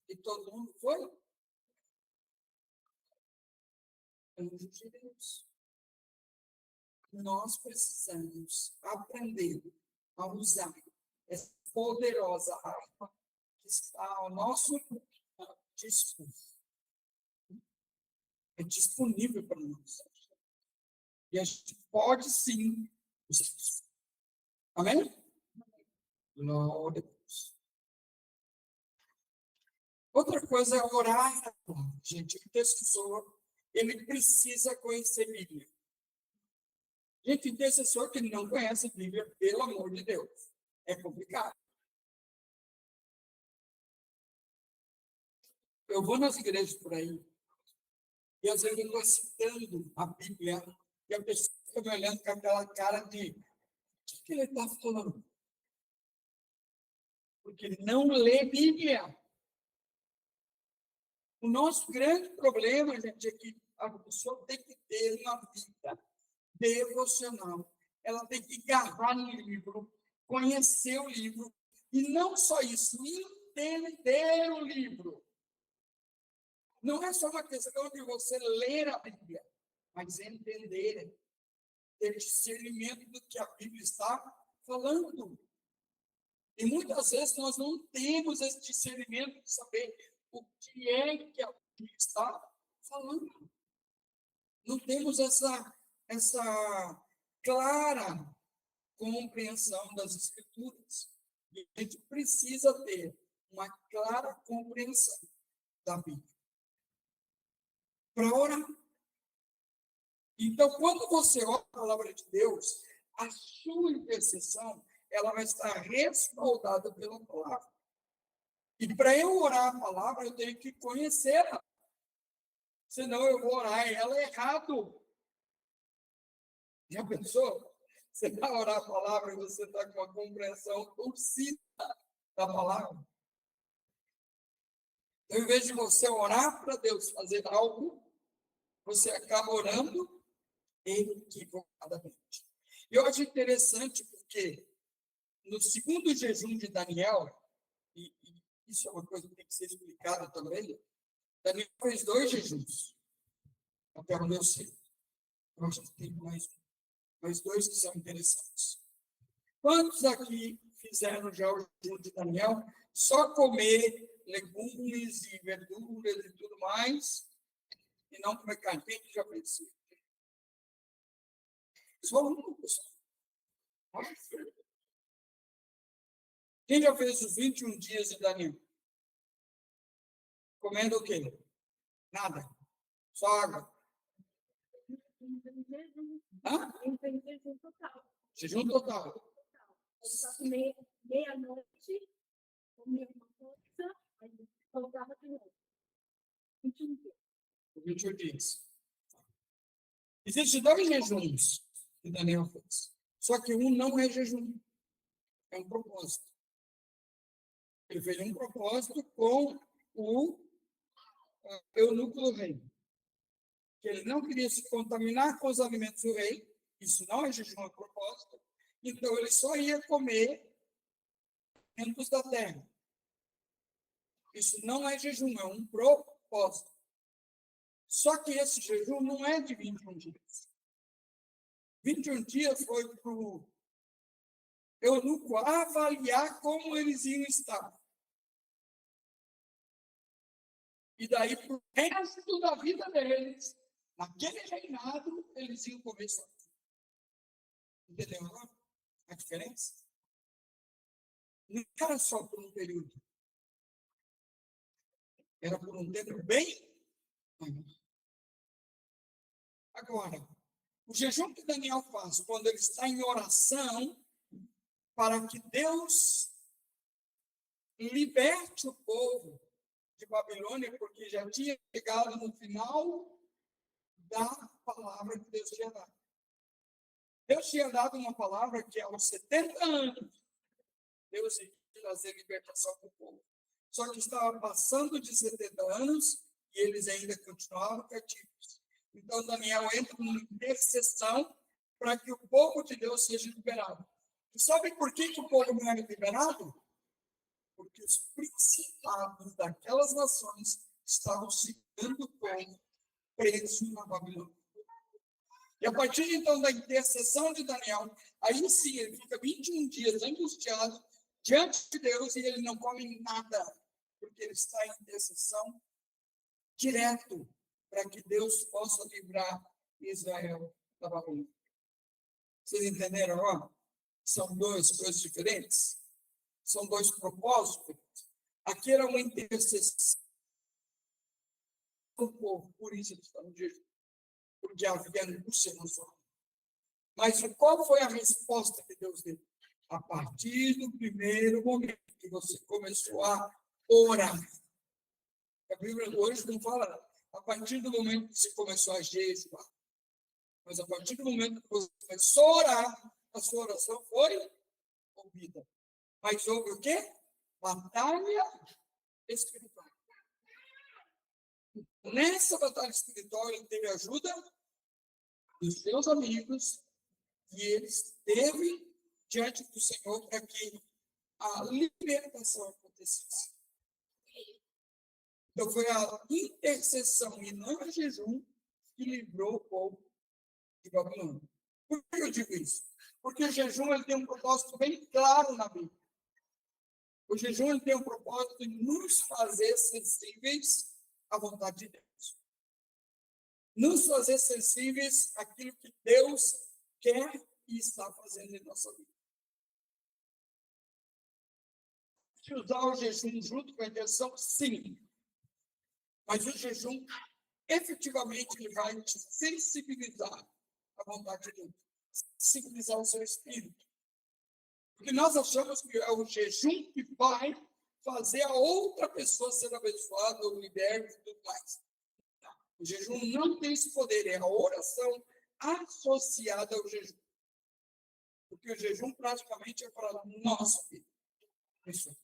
E todo mundo foi. Anjo de Deus. Nós precisamos aprender a usar essa poderosa arma que está ao nosso dispor. É disponível para nós. E a gente pode sim usar. Amém? Glória a Deus. Outra coisa é orar. Gente, o intercessor, ele precisa conhecer Bíblia. Gente, intercessor que não conhece a Bíblia, pelo amor de Deus, é complicado. Eu vou nas igrejas por aí, e às vezes eu estou citando a Bíblia, e a pessoa fica me olhando com aquela cara de: o que ele está falando? Porque ele não lê Bíblia. O nosso grande problema, gente, é que a pessoa tem que ter uma vida devocional. Ela tem que agarrar no livro, conhecer o livro, e não só isso, entender o livro. Não é só uma questão de você ler a Bíblia, mas entender, ter discernimento do que a Bíblia está falando. E muitas vezes nós não temos esse discernimento de saber o que é que a Bíblia está falando. Não temos essa clara compreensão das Escrituras. E a gente precisa ter uma clara compreensão da Bíblia. Para orar. Então, quando você ora a palavra de Deus, a sua intercessão, ela vai estar respaldada pela palavra. E para eu orar a palavra, eu tenho que conhecê-la. Senão eu vou orar ela errado. Já pensou? Você vai orar a palavra e você está com uma compreensão torcida da palavra. Então, em vez de você orar para Deus fazer algo, você acaba orando equivocadamente. E eu acho interessante porque no segundo jejum de Daniel, e isso é uma coisa que tem que ser explicada também, Daniel fez 2 jejuns, até onde eu sei. Eu acho que tem mais 2 que são interessantes. Quantos aqui fizeram já o jejum de Daniel? Só comer legumes e verduras e tudo mais, e não comer carne. Quem já fez isso? Só um, pessoal. Quem já fez os 21 dias de Daniel? Comendo o quê? Nada. Só água. Hã? Jejum total. Jejum total. Só comer meia-noite, comer uma coisa, aí voltava de novo. 21 dias. 21 dias. Existem 2 jejuns que Daniel fez. Só que um não é jejum. É um propósito. Ele fez um propósito com o eunuco do rei. Que ele não queria se contaminar com os alimentos do rei. Isso não é jejum, é propósito. Então, ele só ia comer alimentos da terra. Isso não é jejum, é um propósito. Só que esse jejum não é de 21 dias. 21 dias foi para o eunuco avaliar como eles iam estar. E daí, para o resto da vida deles, naquele reinado, eles iam comer só. Entendeu agora a diferença? Não era só por um período. Era por um tempo bem maior. Agora, o jejum que Daniel faz quando ele está em oração para que Deus liberte o povo de Babilônia, porque já tinha chegado no final da palavra que Deus tinha dado. Deus tinha dado uma palavra que aos 70 anos, Deus ia trazer libertação para o povo. Só que estava passando de 70 anos e eles ainda continuavam cativos. Então, Daniel entra numa intercessão para que o povo de Deus seja liberado. E sabe por que o povo não era liberado? Porque os principados daquelas nações estavam segurando o povo preso na Babilônia. E a partir então da intercessão de Daniel, aí sim ele fica 21 dias angustiado diante de Deus e ele não come nada, porque ele está em intercessão direto para que Deus possa livrar Israel da Babilônia. Vocês entenderam agora? São 2 coisas diferentes? São 2 propósitos? Aqui era uma intercessão do povo, por isso eles estão de jejum, porque havia angústia no seu. Mas qual foi a resposta que Deus deu? A partir do primeiro momento que você começou a orar. A Bíblia hoje não fala a partir do momento que você começou a jejuar. Mas a partir do momento que você começou a orar, a sua oração foi ouvida. Mas houve o quê? Batalha espiritual. Nessa batalha espiritual, ele teve ajuda dos seus amigos e eles teve diante do Senhor para que a libertação acontecesse. Então, foi a intercessão e não o jejum que livrou o povo de Babilônia. Por que eu digo isso? Porque o jejum ele tem um propósito bem claro na Bíblia. O jejum ele tem um propósito de nos fazer sensíveis à vontade de Deus. Nos fazer sensíveis àquilo que Deus quer e está fazendo em nossa vida. Se usar o jejum junto com a intenção, sim. Mas o jejum, efetivamente, ele vai te sensibilizar à vontade de Deus. Sensibilizar o seu espírito. Porque nós achamos que é o jejum que vai fazer a outra pessoa ser abençoada, ou liberta e tudo mais. O jejum não tem esse poder, é a oração associada ao jejum. Porque o jejum praticamente é para a nossa vida. Isso.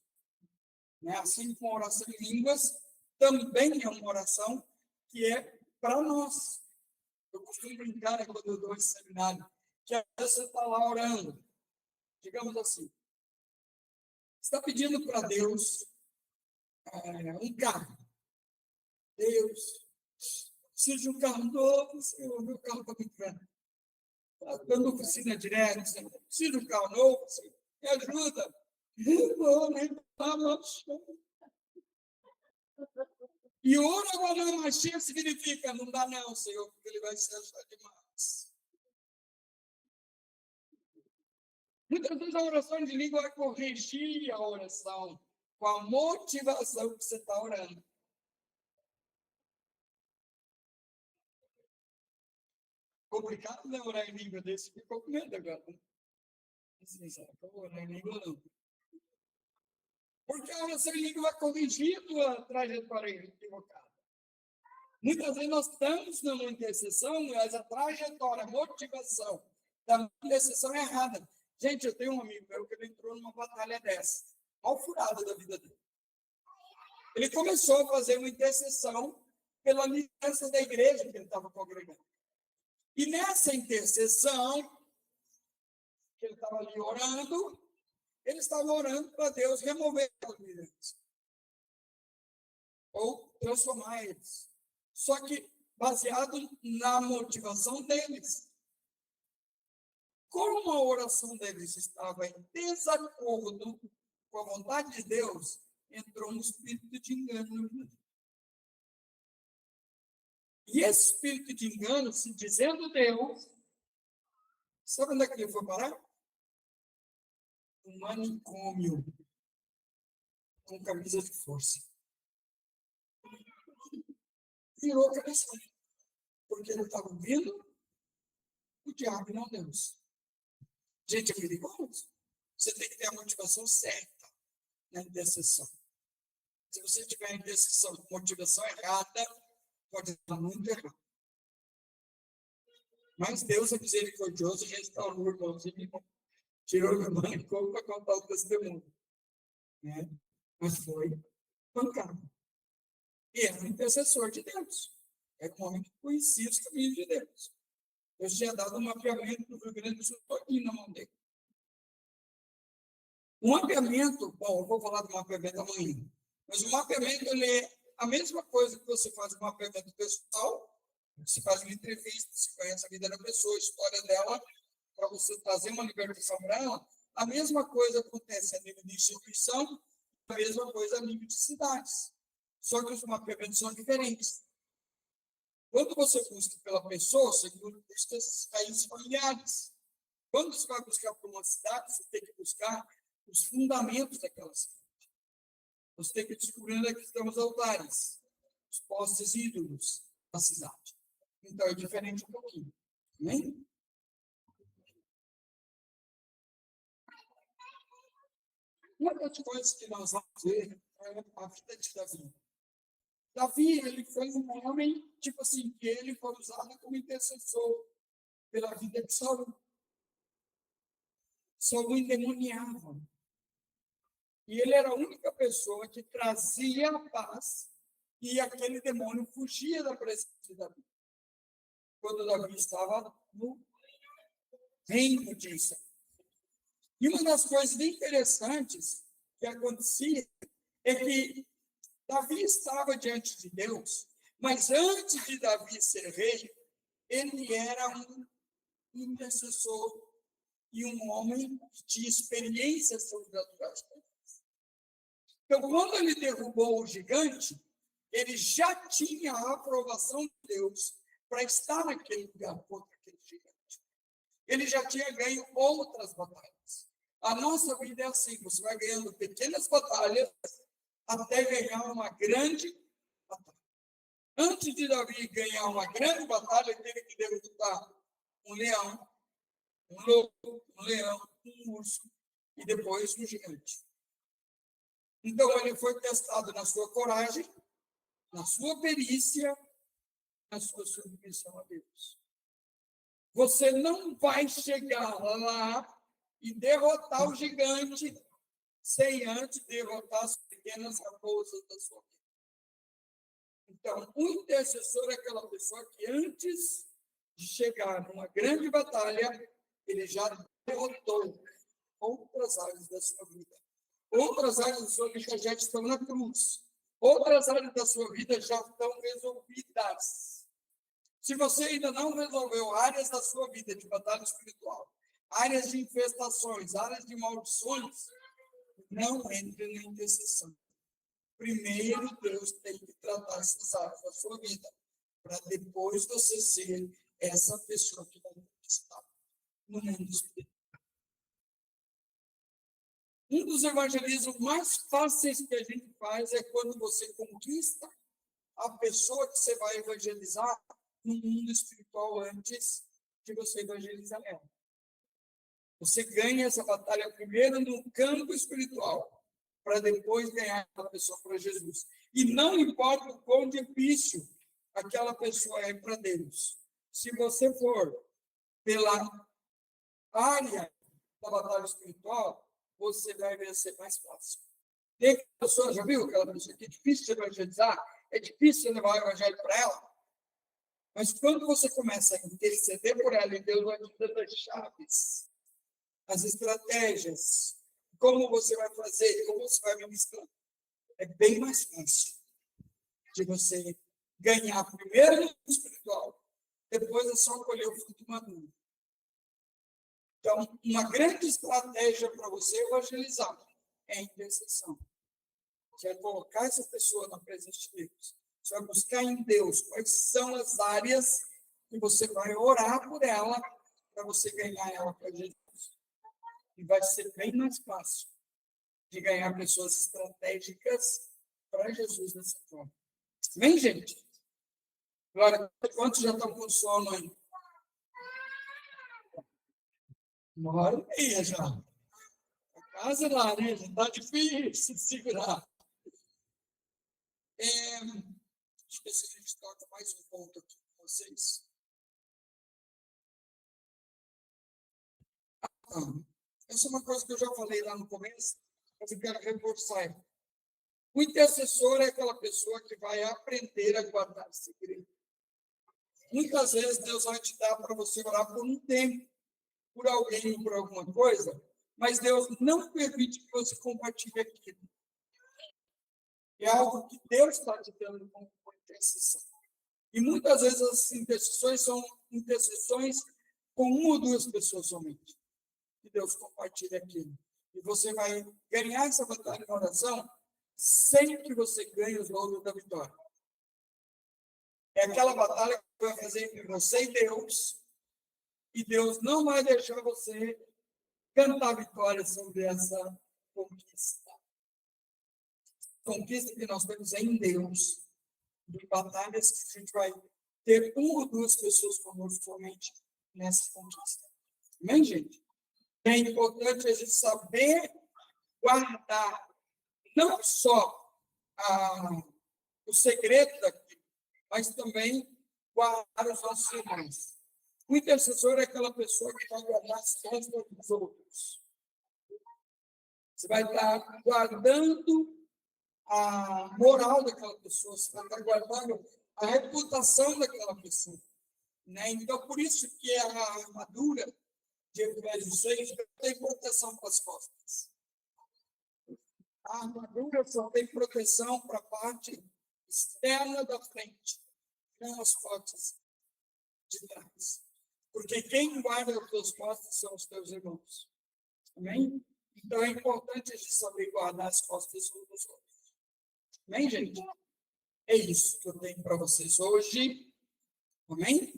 Né? Assim como a oração em línguas, também é uma oração que é para nós. Eu costumo brincar, né, quando eu dou esse seminário, que às vezes você está lá orando, digamos assim, você está pedindo para Deus um carro. Deus, preciso de um carro novo, Senhor, meu carro está muito velho. Está dando oficina direto, Senhor, preciso de um carro novo, Senhor, me ajuda. Não, nem está E ora agora Mashiach significa, não dá não, Senhor, porque ele vai se achar demais. Muitas vezes a oração de língua vai corrigir a oração com a motivação que você está orando. Complicado, né, orar em língua desse, ficou com medo agora. Assim, sabe, orar em língua não. Porque a oração em língua vai corrigir a tua trajetória equivocada. Muitas vezes nós estamos numa intercessão, mas a trajetória, a motivação da intercessão é errada. Gente, eu tenho um amigo meu que ele entrou numa batalha dessa, mal furada da vida dele. Ele começou a fazer uma intercessão pela liderança da igreja que ele estava congregando. E nessa intercessão, que ele estava ali orando, ele estava orando para Deus remover as lideranças. Ou transformar eles. Só que baseado na motivação deles. Como a oração deles estava em desacordo com a vontade de Deus, entrou um espírito de engano. E esse espírito de engano, se dizendo Deus, sabe onde é que ele foi parar? Um manicômio com camisa de força. Virou cabeça. Porque ele estava ouvindo o diabo e não Deus. Gente, é perigoso. Você tem que ter a motivação certa na intercessão. Se você tiver intercessão com motivação errada, pode dar muito errado. Mas Deus é misericordioso e restaurou o irmãozinho, tirou o manicômio para contar o testemunho. Né? Mas foi pancado. E era um intercessor de Deus. Era um homem que conhecia os caminhos de Deus. Deus tinha dado um mapeamento do Rio Grande do Sul todinho na mão dele. O mapeamento, bom, eu vou falar do mapeamento amanhã, mas o mapeamento ele é a mesma coisa que você faz um mapeamento pessoal, você faz uma entrevista, você conhece a vida da pessoa, a história dela, para você trazer uma libertação para ela. A mesma coisa acontece a nível de instituição, a mesma coisa a nível de cidades. Só que os mapeamentos são diferentes. Quando você busca pela pessoa, você busca esses países familiares. Quando você vai buscar por uma cidade, você tem que buscar os fundamentos daquela cidade. Você tem que descobrir onde é que estão os altares, os postes ídolos da cidade. Então, é diferente um pouquinho. Né? Uma das coisas que nós vamos ver é a vida de Davi. Davi, ele foi um homem, tipo assim, que ele foi usado como intercessor pela vida de Saul. Saul endemoniava. E ele era a única pessoa que trazia a paz e aquele demônio fugia da presença de Davi. Quando Davi estava no reino de Israel. E uma das coisas interessantes que acontecia é que Davi estava diante de Deus, mas antes de Davi ser rei, ele era um intercessor e um homem que tinha experiências sobrenaturais. Então, quando ele derrubou o gigante, ele já tinha a aprovação de Deus para estar naquele lugar contra aquele gigante. Ele já tinha ganho outras batalhas. A nossa vida é assim, você vai ganhando pequenas batalhas até ganhar uma grande batalha. Antes de Davi ganhar uma grande batalha, ele teve que derrotar um leão, um lobo, um leão, um urso e depois um gigante. Então, ele foi testado na sua coragem, na sua perícia, na sua submissão a Deus. Você não vai chegar lá e derrotar o gigante sem antes derrotar as pequenas raposas da sua vida. Então, o intercessor é aquela pessoa que antes de chegar numa grande batalha, ele já derrotou outras áreas da sua vida. Outras áreas da sua vida já estão na cruz. Outras áreas da sua vida já estão resolvidas. Se você ainda não resolveu áreas da sua vida de batalha espiritual, áreas de infestações, áreas de maldições, não entre na intercessão. Primeiro, Deus tem que tratar essas áreas da sua vida, para depois você ser essa pessoa que vai conquistar no mundo espiritual. Um dos evangelismos mais fáceis que a gente faz é quando você conquista a pessoa que você vai evangelizar no mundo espiritual antes de você evangelizar ela. Você ganha essa batalha primeiro no campo espiritual, para depois ganhar a pessoa para Jesus. E não importa o quão difícil aquela pessoa é para Deus. Se você for pela área da batalha espiritual, você vai vencer mais fácil. Tem pessoa, já viu aquela pessoa que é difícil de evangelizar? É difícil levar o evangelho para ela. Mas quando você começa a interceder por ela, e Deus vai te dando as chaves, as estratégias, como você vai fazer, como você vai ministrar, é bem mais fácil de você ganhar primeiro no espiritual, depois é só colher o fruto maduro. Então, uma grande estratégia para você evangelizar é a intercessão. Você vai colocar essa pessoa na presença de Deus. Você vai buscar em Deus quais são as áreas que você vai orar por ela para você ganhar ela para Jesus. E vai ser bem mais fácil de ganhar pessoas estratégicas para Jesus nessa forma. Vem, gente? Agora, quantos já estão com sono aí? 1h30 já. Quase lá, né? Já está difícil de segurar. Deixa eu ver se a gente toca mais um ponto aqui com vocês. Essa é uma coisa que eu já falei lá no começo, mas eu quero reforçar. O intercessor é aquela pessoa que vai aprender a guardar segredo. Muitas vezes Deus vai te dar para você orar por um tempo, por alguém ou por alguma coisa, mas Deus não permite que você compartilhe aquilo. É algo que Deus está te dando como intercessão. E muitas vezes as intercessões são intercessões com uma ou duas pessoas somente. E Deus compartilha aquilo. E você vai ganhar essa batalha na oração sem que você ganhe os louros da vitória. É aquela batalha que vai fazer entre você e Deus não vai deixar você cantar vitória sobre essa conquista. A conquista que nós temos é em Deus. De batalhas que a gente vai ter uma ou duas pessoas conosco somente nessa conquista. Amém, gente? É importante a gente saber guardar não só o segredo daqui, mas também guardar os nossos irmãos. O intercessor é aquela pessoa que vai guardar as costas dos outros. Você vai estar guardando a moral daquela pessoa, você vai estar guardando a reputação daquela pessoa. Né? Então, por isso que a armadura de Efésios 6 tem proteção para as costas. A armadura só tem proteção para a parte externa da frente, não as partes de trás. Porque quem guarda as tuas costas são os teus irmãos. Amém? Então é importante a gente saber guardar as costas uns dos outros. Amém, gente? É isso que eu tenho para vocês hoje. Amém?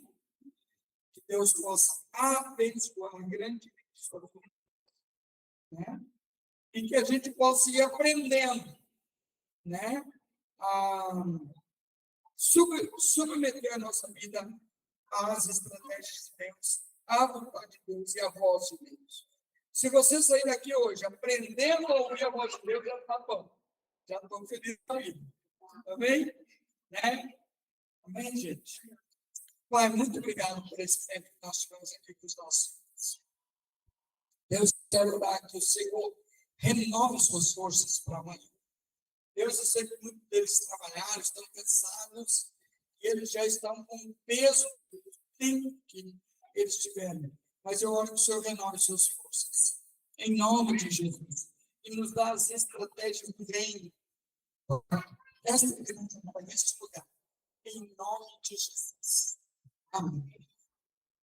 Que Deus possa abençoar grandemente sobre nós. Né? E que a gente possa ir aprendendo, né? A submeter a nossa vida às estratégias de Deus, à vontade de Deus e à voz de Deus. Se você sair daqui hoje aprendendo a ouvir a voz de Deus, já está bom. Já estou feliz da vida. Amém? Né? Amém, gente? Pai, muito obrigado por esse tempo que nós tivemos aqui com os nossos filhos. Deus, quero orar que o Senhor renove suas forças para amanhã. Deus, eu sei que muitos deles trabalharam, estão cansados, e eles já estão com o peso do tempo que eles tiveram. Mas eu oro que o Senhor renove suas forças. Em nome de Jesus. E nos dá as estratégias do reino. Esta igreja, nesse lugar. Em nome de Jesus. Amém.